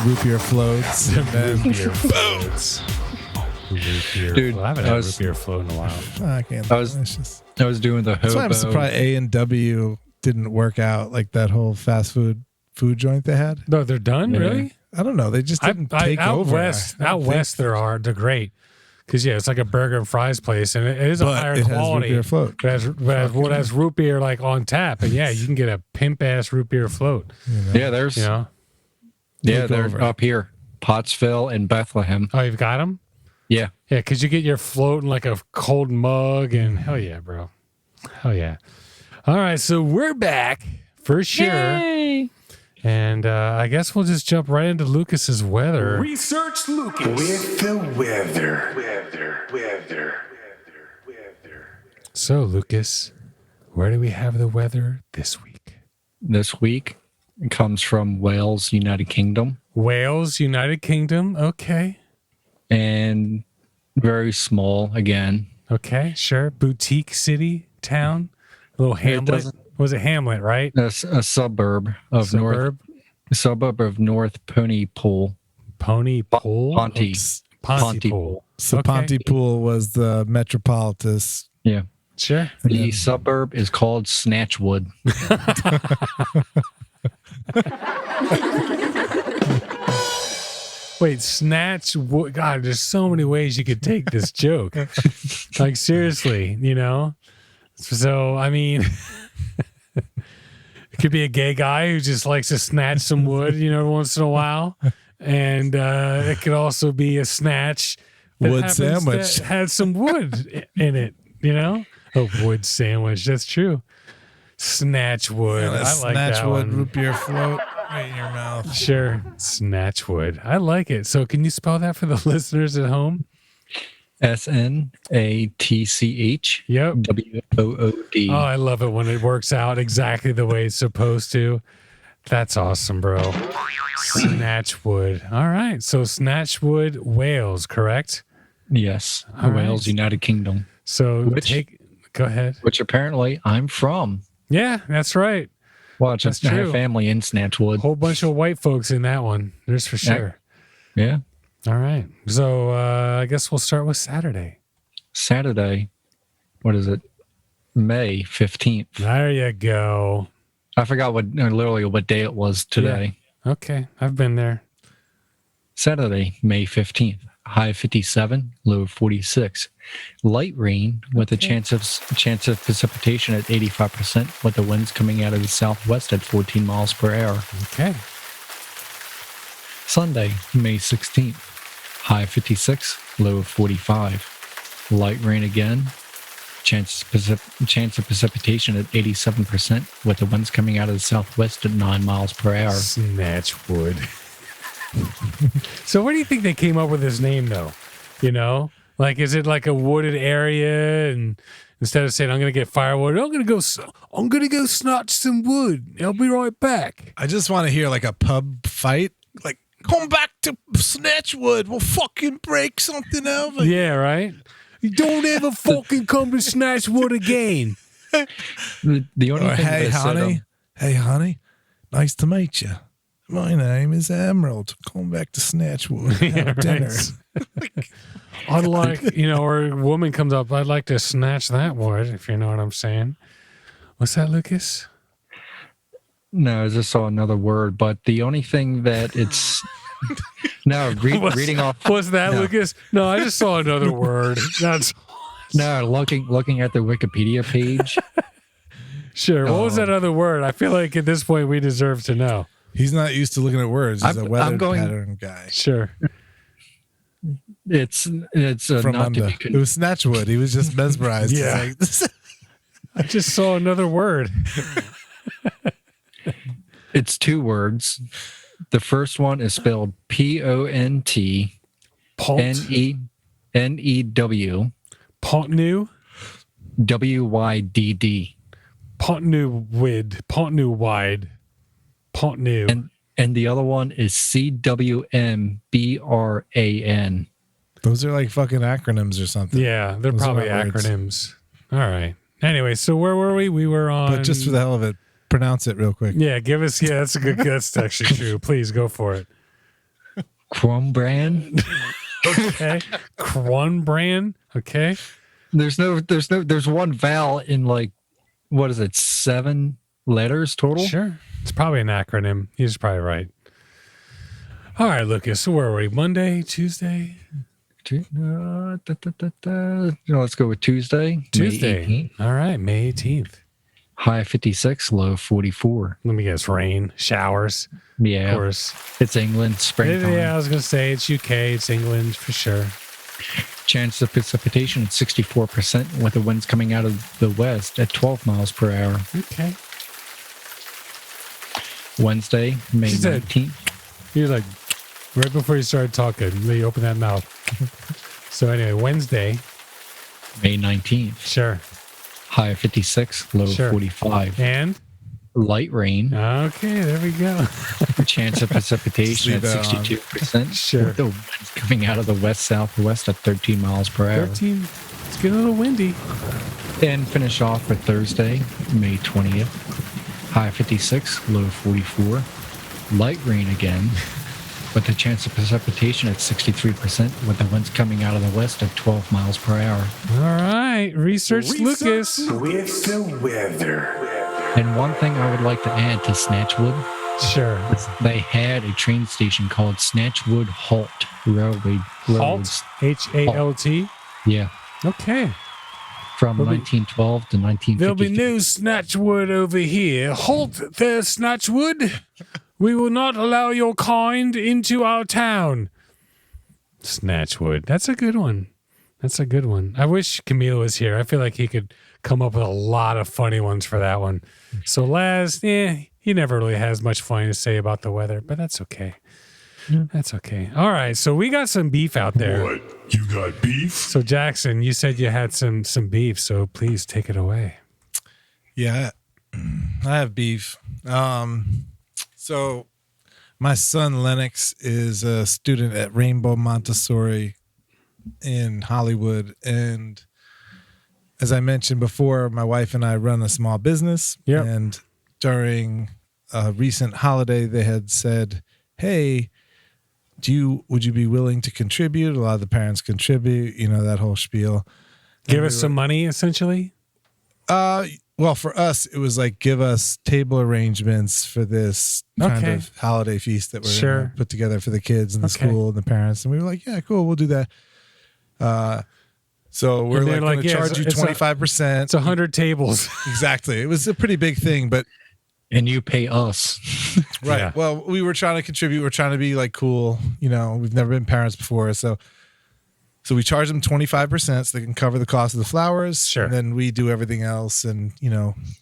Root beer floats. And then Beer floats. Root beer. Dude, Well, I haven't had root beer float in a while. I can't. I was doing the That's why I'm hobo. surprised A&W didn't work out like that whole fast food joint they had. No, they're done. Yeah. Really? I don't know. They just didn't take out over. west. I don't Out think- west, they're great. Because it's like a burger and fries place, and it is a But higher it has root quality. beer float. It has root beer like on tap, and you can get a pimp ass root beer float. Yeah, there's You know? yeah, Look they're over. up here, Pottsville and Bethlehem. Oh, you've got them. Yeah, Yeah, because you get your float in like a cold mug, and hell yeah, bro. Hell yeah. All right, so we're back for sure. And I guess we'll just jump right into Lucas's weather. Research Lucas with the weather. So, Lucas, where do we have the weather this week? this week it comes from Wales, United Kingdom, Wales, United Kingdom. Okay. and very small again. Okay, sure. Boutique city, town, a little hamlet. doesn't- Was it Hamlet, right? A suburb of Suburb, North Pontypool. Pontypool, Ponty. Pontypool. So Okay. Pontypool was the metropolitan. Yeah. Sure. The suburb is called Snatch Wood. Wait, Snatch Wood. God, there's so many ways you could take this joke. Like, seriously, So, I mean, it could be a gay guy who just likes to snatch some wood, every once in a while. And it could also be a snatch that Wood happens sandwich. that had some wood in it, A wood sandwich. That's true. Snatch wood. I like Snatch that wood one. root beer float right in your mouth. Sure. Snatch wood. I like it. So can you spell that for the listeners at home? SNATCH Yep. WOOD. Oh, I love it when it works out exactly the way it's supposed to. That's awesome, bro. Snatch Wood. All right. So Snatch Wood, Wales, correct? Yes. All Wales, right. United Kingdom. So go ahead. Which apparently I'm from. Yeah, that's right. Well, That's I have true. family in Snatch Wood. Whole bunch of white folks in that one. There's for sure. Yeah. All right. So I guess we'll start with Saturday. Saturday. What is it? May 15th. There you go. I forgot literally what day it was today. Okay. I've been there. Saturday, May 15th. High of 57, low of 46. Light rain with a chance of precipitation at 85%, with the winds coming out of the southwest at 14 miles per hour. Okay. Sunday, May 16th. High of 56, low of 45. Light rain again. Chance of precipitation at 87%, with the winds coming out of the southwest at 9 miles per hour. Snatch Wood. So where do you think they came up with this name, though? You know, like, is it like a wooded area, and instead of saying I'm going to get firewood, I'm going to go snatch some wood. I'll be right back. I just want to hear like a pub fight. Like, come back to Snatch Wood. We'll fucking break something over. Yeah, right. You don't ever fucking come to Snatch Wood again. The only Or, thing hey, that I said, honey. Hey, honey. Nice to meet you. My name is Emerald. Come back to Snatch Wood. Have dinner. I'd like, or a woman comes up, I'd like to snatch that wood, if you know what I'm saying. What's that, Lucas? No, I just saw another word, but the only thing that it's reading off. What's that, Lucas? No, I just saw another word. That's looking at the Wikipedia page. sure. What was that other word? I feel like at this point we deserve to know. He's not used to looking at words. He's a weather pattern guy. Sure. It's From not to under. be It was Snatch Wood. He was just mesmerized. Yeah. He's like, I just saw another word. It's two words. The first one is spelled PONTNEW. Pontnew? WYDD. Pontnew. And the other one is CWMBRAN. those are like fucking acronyms or something. Yeah, they're Those are probably not words. acronyms. All right. Anyway, so where were we? We were on. But just for the hell of it, pronounce it real quick. Yeah, give us. Yeah, that's a good. That's actually true. Please go for it. Crumbran. Okay. Cronbran. Okay. There's one vowel in like, what is it, 7 letters total? Sure. It's probably an acronym. He's probably right. All right, Lucas. So where were we? Monday, Tuesday? Let's go with Tuesday. Tuesday. May 18th. All right, May 18th. High 56, low 44. Let me guess. Rain, showers. Yeah, Of course. it's England, springtime. Yeah, I was going to say it's UK, it's England for sure. Chance of precipitation at 64%, with the winds coming out of the west at 12 miles per hour. Okay. Wednesday, May She said- 19th. You're like, right before you started talking, you open that mouth. So anyway, Wednesday. May 19th. Sure. High of 56, low Sure. 45. And? Light rain. Okay, there we go. Chance of precipitation at Just leave that on. 62%. Sure. With the winds coming out of the west-southwest at 13 miles per hour. 13. It's getting a little windy. And finish off with Thursday, May 20th. High 56, low 44. Light rain again, with the chance of precipitation at 63%, with the winds coming out of the west at 12 miles per hour. All right. Research Lucas. With the weather. And one thing I would like to add to Snatch Wood, Sure. they had a train station called Snatch Wood Halt Railway. Halt. H-A-L-T. Yeah, Okay. from There'll be- 1912 to 1953. There'll be no Snatchwood over here. Halt there, Snatchwood. We will not allow your kind into our town. Snatchwood. That's a good one. That's a good one. I wish Camille was here. I feel like he could come up with a lot of funny ones for that one. So Laz, he never really has much funny to say about the weather, but that's okay. That's okay. All right, so we got some beef out there. What? You got beef? So Jackson, you said you had some beef, so please take it away. Yeah, I have beef. So my son Lennox is a student at Rainbow Montessori in Hollywood. And as I mentioned before, my wife and I run a small business. Yep. And during a recent holiday, they had said, hey, would you be willing to contribute? A lot of the parents contribute, that whole spiel. Give us some money, essentially? Well, for us, it was like give us table arrangements for this kind of holiday feast that we're going to put together for the kids and the school and the parents. And we were like, yeah, cool, we'll do that. So we're like going to charge you 25%. It's 100 tables. Exactly. It was a pretty big thing, but. And you pay us. Right. Yeah. Well, we were trying to contribute. We're trying to be like cool. We've never been parents before. So we charge them 25% so they can cover the cost of the flowers. Sure. And then we do everything else and,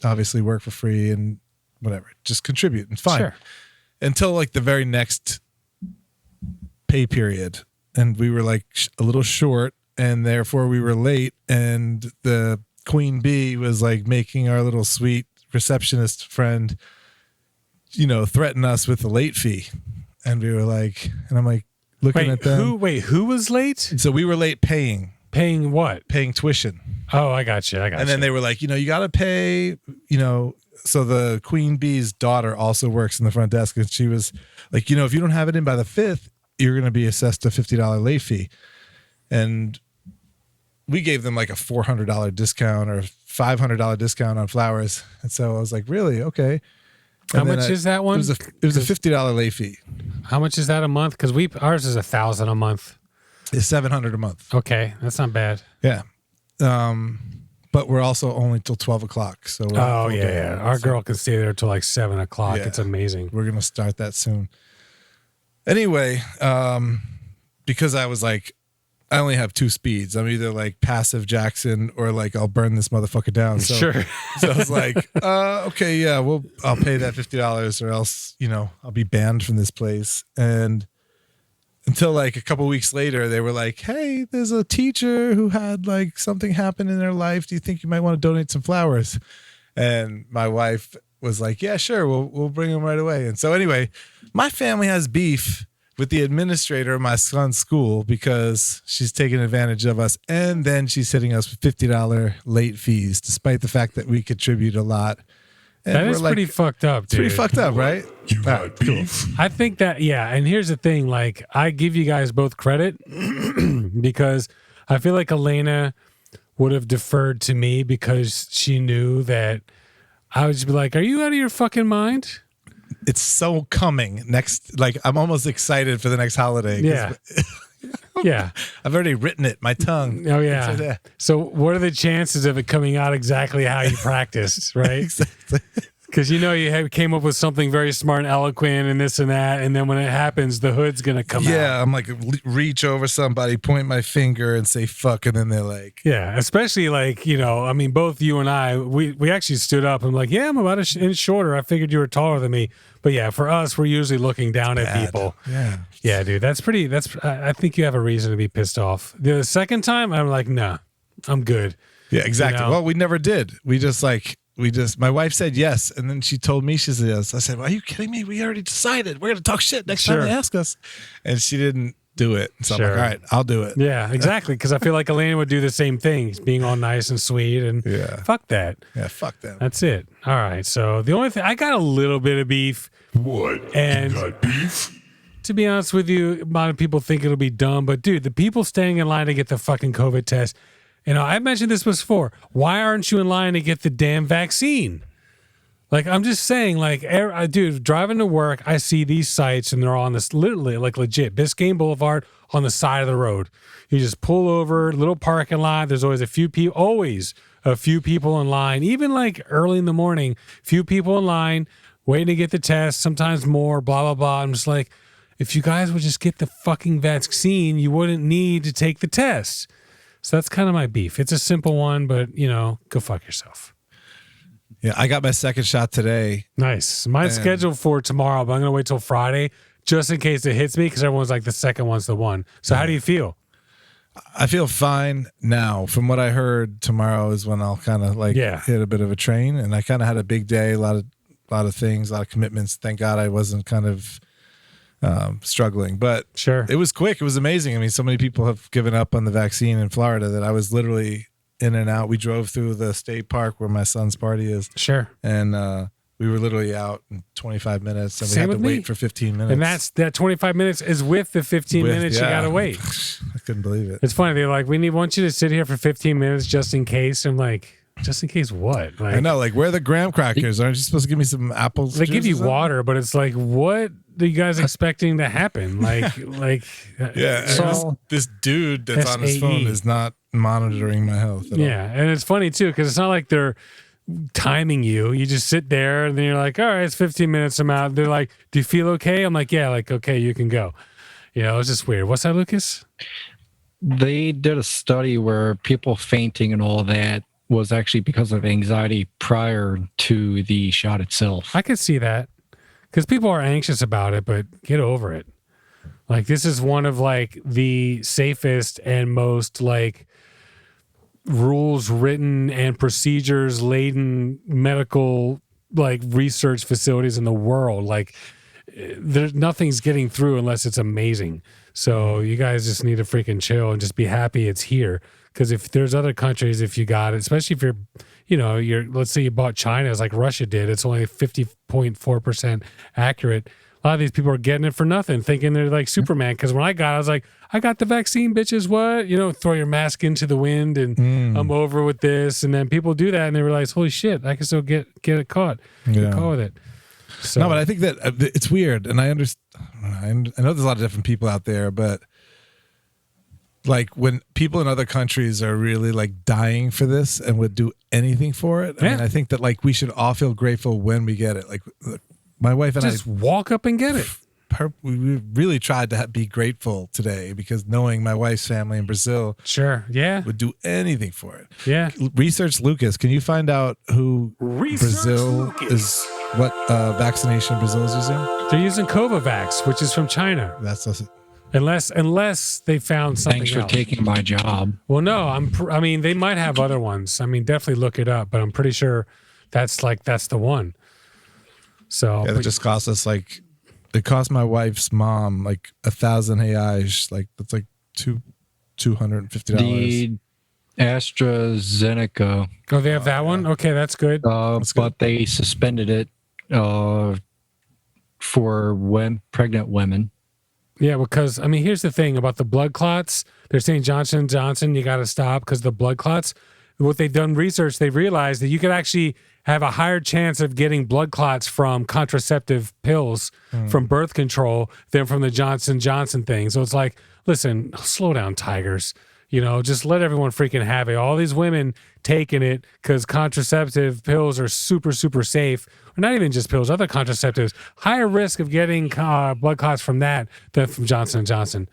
obviously work for free and whatever. Just contribute. It's fine. Sure. Until like the very next pay period. And we were like a little short and therefore we were late. And the queen bee was like making our little sweet receptionist friend, threaten us with a late fee. And we were like, and I'm like looking at them. Who was late? So we were late paying What? Paying tuition. Oh, I got you. And then they were like, you got to pay, so the queen bee's daughter also works in the front desk. And she was like, if you don't have it in by the 5th, you're going to be assessed a $50 late fee. And we gave them like a $400 discount or $500 discount on flowers. And so I was like, really? Okay. How much is that one? It was a $50 late fee. How much is that a month? Because ours is $1,000 a month. It's $700 a month. Okay, that's not bad. Yeah. But we're also only till 12 o'clock. So Our girl can stay there till like 7 o'clock. Yeah. It's amazing. We're gonna start that soon. Anyway, because I was like, I only have 2 speeds. I'm either like passive Jackson or like I'll burn this motherfucker down. So, Sure. So I was like, okay, yeah, I'll pay that $50 or else, I'll be banned from this place. And until like a couple weeks later, they were like, hey, there's a teacher who had like something happen in their life. Do you think you might want to donate some flowers? And my wife was like, yeah, sure. We'll bring them right away. And so anyway, my family has beef with the administrator of my son's school because she's taking advantage of us. And then she's hitting us with $50 late fees, despite the fact that we contribute a lot. And that is pretty fucked up, dude. It's pretty fucked up, right? You got beef? I think that, yeah. And here's the thing, like, I give you guys both credit because I feel like Elena would have deferred to me because she knew that I would just be like, are you out of your fucking mind? It's so coming next. Like, I'm almost excited for the next holiday. Yeah. Yeah. I've already written it, my tongue. Oh, yeah. So what are the chances of it coming out exactly how you practiced, right? Exactly. Because came up with something very smart and eloquent and this and that, and then when it happens, the hood's gonna come out. Yeah, I'm like reach over somebody, point my finger, and say fuck, and then they're like, yeah. Especially like both you and I, we actually stood up and like, yeah, I'm about an inch shorter. I figured you were taller than me, but yeah, for us, we're usually looking down at people. Yeah, dude, I think you have a reason to be pissed off. The second time, I'm like, nah, I'm good. Yeah, exactly. Well, we never did. My wife said yes, and then she told me she said yes. I said, well, are you kidding me? We already decided. We're going to talk shit next time they ask us. And she didn't do it. So I'm like, all right, I'll do it. Yeah, exactly. Because I feel like Elena would do the same thing, being all nice and sweet, and fuck that. Yeah, fuck that. That's it. All right. So the only thing, I got a little bit of beef. What? And You got beef? to be honest with you, a lot of people think it'll be dumb, but dude, the people staying in line to get the fucking COVID test, I mentioned this before. Why aren't you in line to get the damn vaccine? Like, I'm just saying, like, dude, driving to work, I see these sites and they're on this literally, like, legit Biscayne Boulevard on the side of the road. You just pull over, little parking lot. There's always a few people in line, even like early in the morning, few people in line waiting to get the test, sometimes more, blah, blah, blah. I'm just like, if you guys would just get the fucking vaccine, you wouldn't need to take the test. So that's kind of my beef. It's a simple one, but, go fuck yourself. Yeah, I got my second shot today. Nice. Mine's scheduled for tomorrow, but I'm going to wait till Friday just in case it hits me because everyone's like the second one's the one. So how do you feel? I feel fine now. From what I heard, tomorrow is when I'll kind of hit a bit of a train. And I kind of had a big day, a lot of lot of things, a lot of commitments. Thank God I wasn't kind of struggling, but Sure. it was quick. It was amazing. I mean, so many people have given up on the vaccine in Florida that I was literally in and out. We drove through the state park where my son's party is, Sure. and we were literally out in 25 minutes, and we Same had to with me. wait for 15 minutes. And that 25 minutes is with the 15 minutes you got to wait. I couldn't believe it. It's funny. They're like, want you to sit here for 15 minutes just in case. I'm like, just in case what? Like, I know, like, where are the graham crackers? Aren't you supposed to give me some apples? they give you water, but it's like, what are you guys expecting to happen? Like, Yeah, and So- this dude that's on his SAE. phone is not monitoring my health at all. yeah. And it's funny too, because it's not like they're timing you. You just sit there and then you're like, all right, it's 15 minutes. I'm out. They're like, do you feel okay? I'm like, yeah, like, okay, you can go. It's just weird. What's that, Lucas? They did a study where people fainting and all that was actually because of anxiety prior to the shot itself. I could see that because people are anxious about it, but get over it. Like, this is one of like the safest and most like rules written and procedures laden medical like research facilities in the world. Like, there's nothing's getting through unless it's amazing. So you guys just need to freaking chill and just be happy it's here. Because if there's other countries, if you got it, especially if you're, let's say you bought China's like Russia did, it's only 50.4% accurate. A lot of these people are getting it for nothing, thinking they're like Superman. Because when I got it, I was like, I got the vaccine, bitches. What? Throw your mask into the wind and I'm over with this. And then people do that and they realize, holy shit, I can still get it caught. Get caught with it. So, No, but I think that it's weird, and I understand. I know there's a lot of different people out there, but like when people in other countries are really like dying for this and would do anything for it, I mean, I think that like we should all feel grateful when we get it. Like my wife and just walk up and get it. we really tried to be grateful today because knowing my wife's family in Brazil Sure. Yeah. would do anything for it. Yeah. Research Lucas, can you find out who Brazil is? What vaccination Brazil is using? They're using Covavax, which is from China. That's Unless they found something Thanks for else. taking my job. Well, no, I mean, they might have other ones. I mean, definitely look it up, but I'm pretty sure that's the one. So yeah, it just cost us like it cost my wife's mom like 1,000 reais, like that's like $250. The AstraZeneca, oh, they have that one. Okay, that's good. but they suspended it for pregnant women. Yeah, because I mean, here's the thing about the blood clots. They're saying Johnson & Johnson, you got to stop because the blood clots. What they've done research, they realized that you could actually have a higher chance of getting blood clots from contraceptive pills from birth control than from the Johnson & Johnson thing. So it's like, listen, slow down, tigers. Just let everyone freaking have it. All these women taking it because contraceptive pills are super, super safe. Or not even just pills, other contraceptives. Higher risk of getting blood clots from that than from Johnson & Johnson.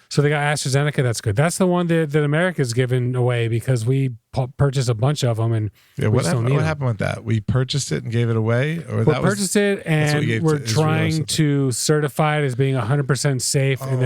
So they got AstraZeneca. That's good. That's the one that America's given away because we purchased a bunch of them. And Yeah, what happened with that? We purchased it and gave it away? Or we purchased it and we're trying to certify it as being 100% safe. And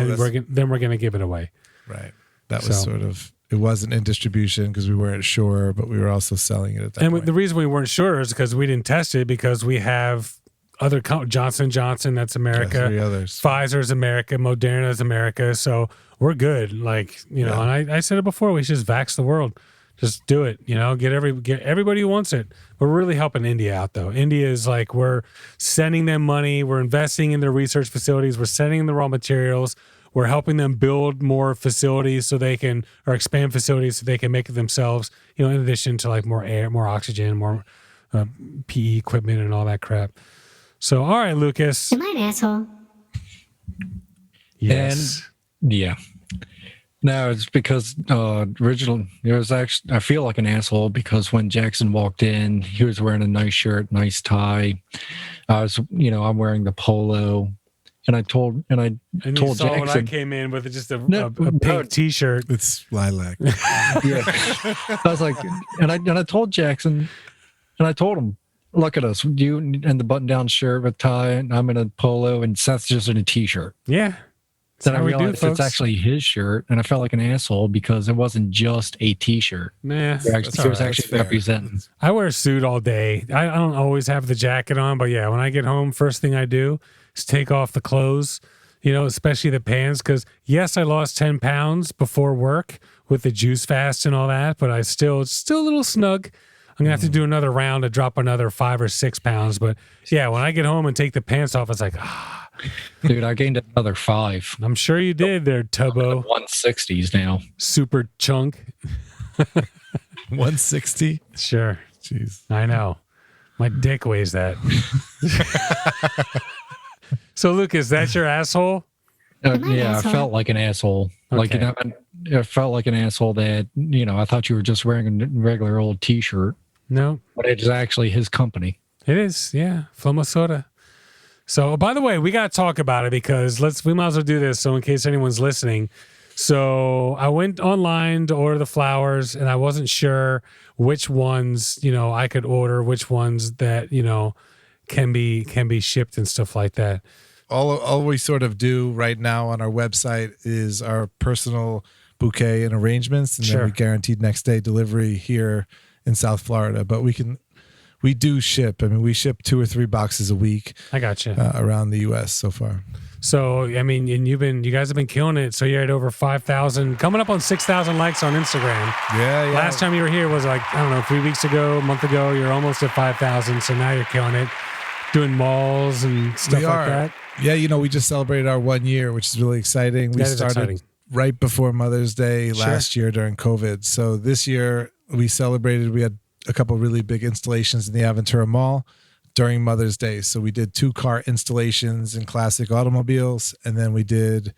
then we're going to give it away. Right. That was sort of, it wasn't in distribution because we weren't sure, but we were also selling it at that point. The reason we weren't sure is because we didn't test it because we have other Johnson & Johnson, that's America. Yeah, 3 others. Pfizer's America. Moderna's America. So we're good. Like, and I said it before, we should just vax the world. Just do it, get everybody who wants it. We're really helping India out though. India is like, we're sending them money. We're investing in their research facilities. We're sending them the raw materials. We're helping them build more facilities so they can, or expand facilities so they can make it themselves, in addition to like more air, more oxygen, more PE equipment and all that crap. So, all right, Lucas. Am I an asshole? Yes. And yeah. No, it's because there was actually, I feel like an asshole because when Jackson walked in, he was wearing a nice shirt, nice tie. I'm wearing the polo. And I told And you saw Jackson when I came in with just a pink T-shirt. It's lilac. yeah. I was like, and I told Jackson, and I told him, look at us, you in the button-down shirt with tie, and I'm in a polo, and Seth's just in a T-shirt. Yeah, Then I how we do, realized folks. it's actually his shirt, and I felt like an asshole because it wasn't just a T-shirt. Nah, He That's was all right. actually That's fair. representing. I wear a suit all day. I don't always have the jacket on, but yeah, when I get home, first thing I do is take off the clothes, especially the pants. Because yes, I lost 10 pounds before work with the juice fast and all that, but it's still a little snug. I'm gonna have to do another round to drop another 5 or 6 pounds. But yeah, when I get home and take the pants off, it's like, Dude, I gained another 5. I'm sure you did there, Tubbo. 160s now. Super chunk. 160. Sure. Jeez. I know. My dick weighs that. So, Lucas, that's your asshole? Yeah, I felt like an asshole. Like, Okay. I felt like an asshole that, I thought you were just wearing a regular old T-shirt, No, but it's actually his company. it is. Yeah. Flomo Soda. So, by the way, we got to talk about it because we might as well do this. So, in case anyone's listening. So, I went online to order the flowers and I wasn't sure which ones, I could order, which ones that, can be shipped and stuff like that. All we sort of do right now on our website is our personal bouquet and arrangements, and Sure. then we guaranteed next day delivery here in South Florida. But we do ship. I mean, we ship 2 or 3 boxes a week I got you. around the U.S. so far. So, I mean, and you guys have been killing it. So you're at over 5,000, coming up on 6,000 likes on Instagram. Yeah. Last time you were here was like, I don't know, 3 weeks ago, a month ago. You're almost at 5,000. So now you're killing it, doing malls and stuff We like are. that. Yeah, we just celebrated our 1 year, which is really exciting. We That is started exciting. right before Mother's Day Sure. last year during COVID. So this year we celebrated. We had a couple really big installations in the Aventura Mall during Mother's Day. So we did 2 car installations in classic automobiles, and then we did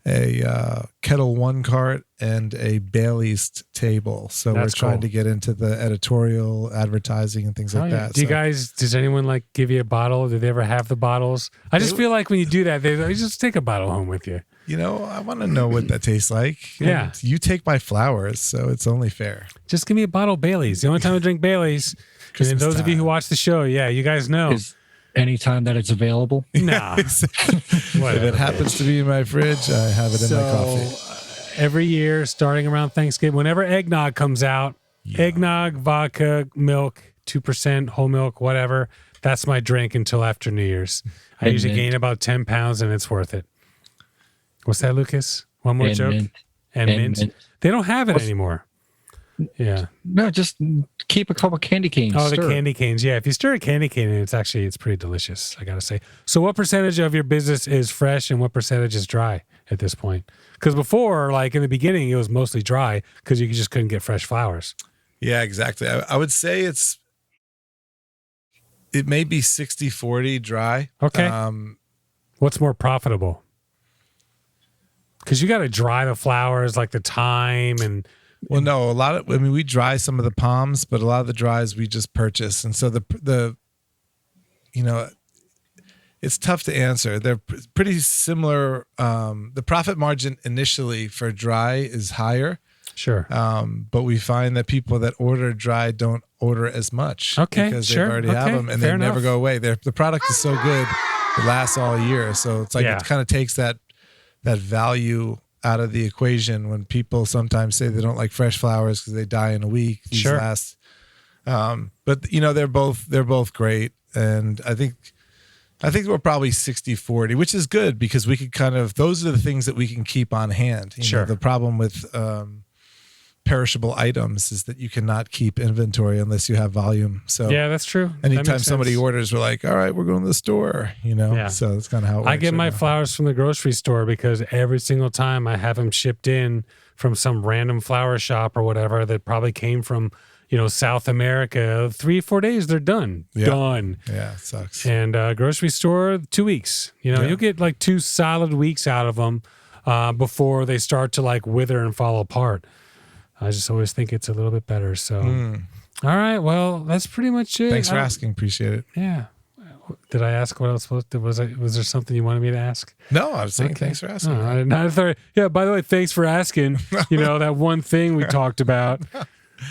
a Kettle One cart and a Bailey's table. So That's we're trying cool. to get into the editorial advertising and things like Oh, yeah. that. Do you So- guys, does anyone like give you a bottle? Do they ever have the bottles? I just feel like when you do that, they just take a bottle home with you. I want to know what that tastes like. Yeah. And you take my flowers, so it's only fair. Just give me a bottle of Bailey's. The only time I drink Bailey's. And Christmas those of you who time. watch the show, yeah, you guys know. Is anytime that it's available. Nah. If Whatever. it happens to be in my fridge, I have it in my coffee. Every year, starting around Thanksgiving, whenever eggnog comes out, eggnog, vodka, milk, 2% whole milk, whatever, that's my drink until after New Year's. I And usually mint. gain about 10 pounds and it's worth it. What's that, Lucas? One more And joke? mint. And And mint. mint. They don't have it anymore. Yeah. No, just keep a couple candy canes. Oh, the stir it. candy canes. Yeah. If you stir a candy cane, it's pretty delicious, I got to say. So what percentage of your business is fresh and what percentage is dry at this point? Because before, like in the beginning, it was mostly dry because you just couldn't get fresh flowers. Yeah, exactly. I would say it may be 60-40 dry. Okay. What's more profitable? Because you got to dry the flowers, like the thyme and Well, no, we dry some of the palms, but a lot of the dries we just purchase. And so it's tough to answer. They're pretty similar. The profit margin initially for dry is higher. sure. But we find that people that order dry don't order as much. Okay, because sure, they already have okay, them and fair they never enough. go away. The product is so good, it lasts all year. So it's like Yeah. it kind of takes that value out of the equation when people sometimes say they don't like fresh flowers because they die in a week. These Sure. last, but they're both great, and I think we're probably 60-40, which is good because we could those are the things that we can keep on hand. Sure. The problem with perishable items is that you cannot keep inventory unless you have volume. So Yeah, that's true. That anytime makes somebody sense. orders, we're like, all right, we're going to the store, Yeah. So that's kind of how it works. I get right my now. flowers from the grocery store because every single time I have them shipped in from some random flower shop or whatever that probably came from, South America. 3-4 days, they're done. Yeah. Done. Yeah, it sucks. And grocery store, 2 weeks. You'll get like 2 solid weeks out of them before they start to like wither and fall apart. I just always think it's a little bit better. So, all right. Well, that's pretty much it. Thanks for asking. Appreciate it. Yeah. Did I ask what else? Was there something you wanted me to ask? No, I was saying Okay. thanks for asking. Oh, I didn't. I thought, yeah. By the way, thanks for asking. That one thing we talked about.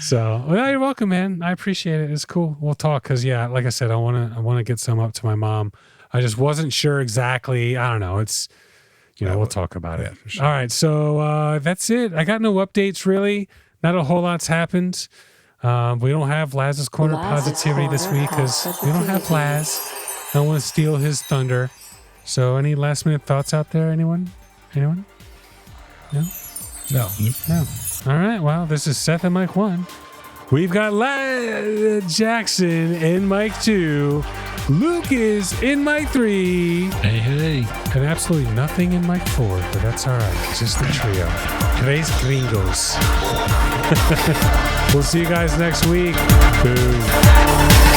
So, well, you're welcome, man. I appreciate it. It's cool. We'll talk because, yeah, like I said, I want to get some up to my mom. I just wasn't sure exactly. I don't know. It's we'll talk about it. Yeah, for sure. All right, so that's it. I got no updates really. Not a whole lot's happened. We don't have Laz's Corner Positivity this week because we don't have Laz. I don't want to steal his thunder. So any last minute thoughts out there? Anyone? No? No. No. All right, well, this is Seth and Mike 1. We've got Jackson in mic 2, Lucas in mic 3, Hey. and absolutely nothing in mic 4, but that's all right. Just the trio. Tres gringos. We'll see you guys next week. Boom.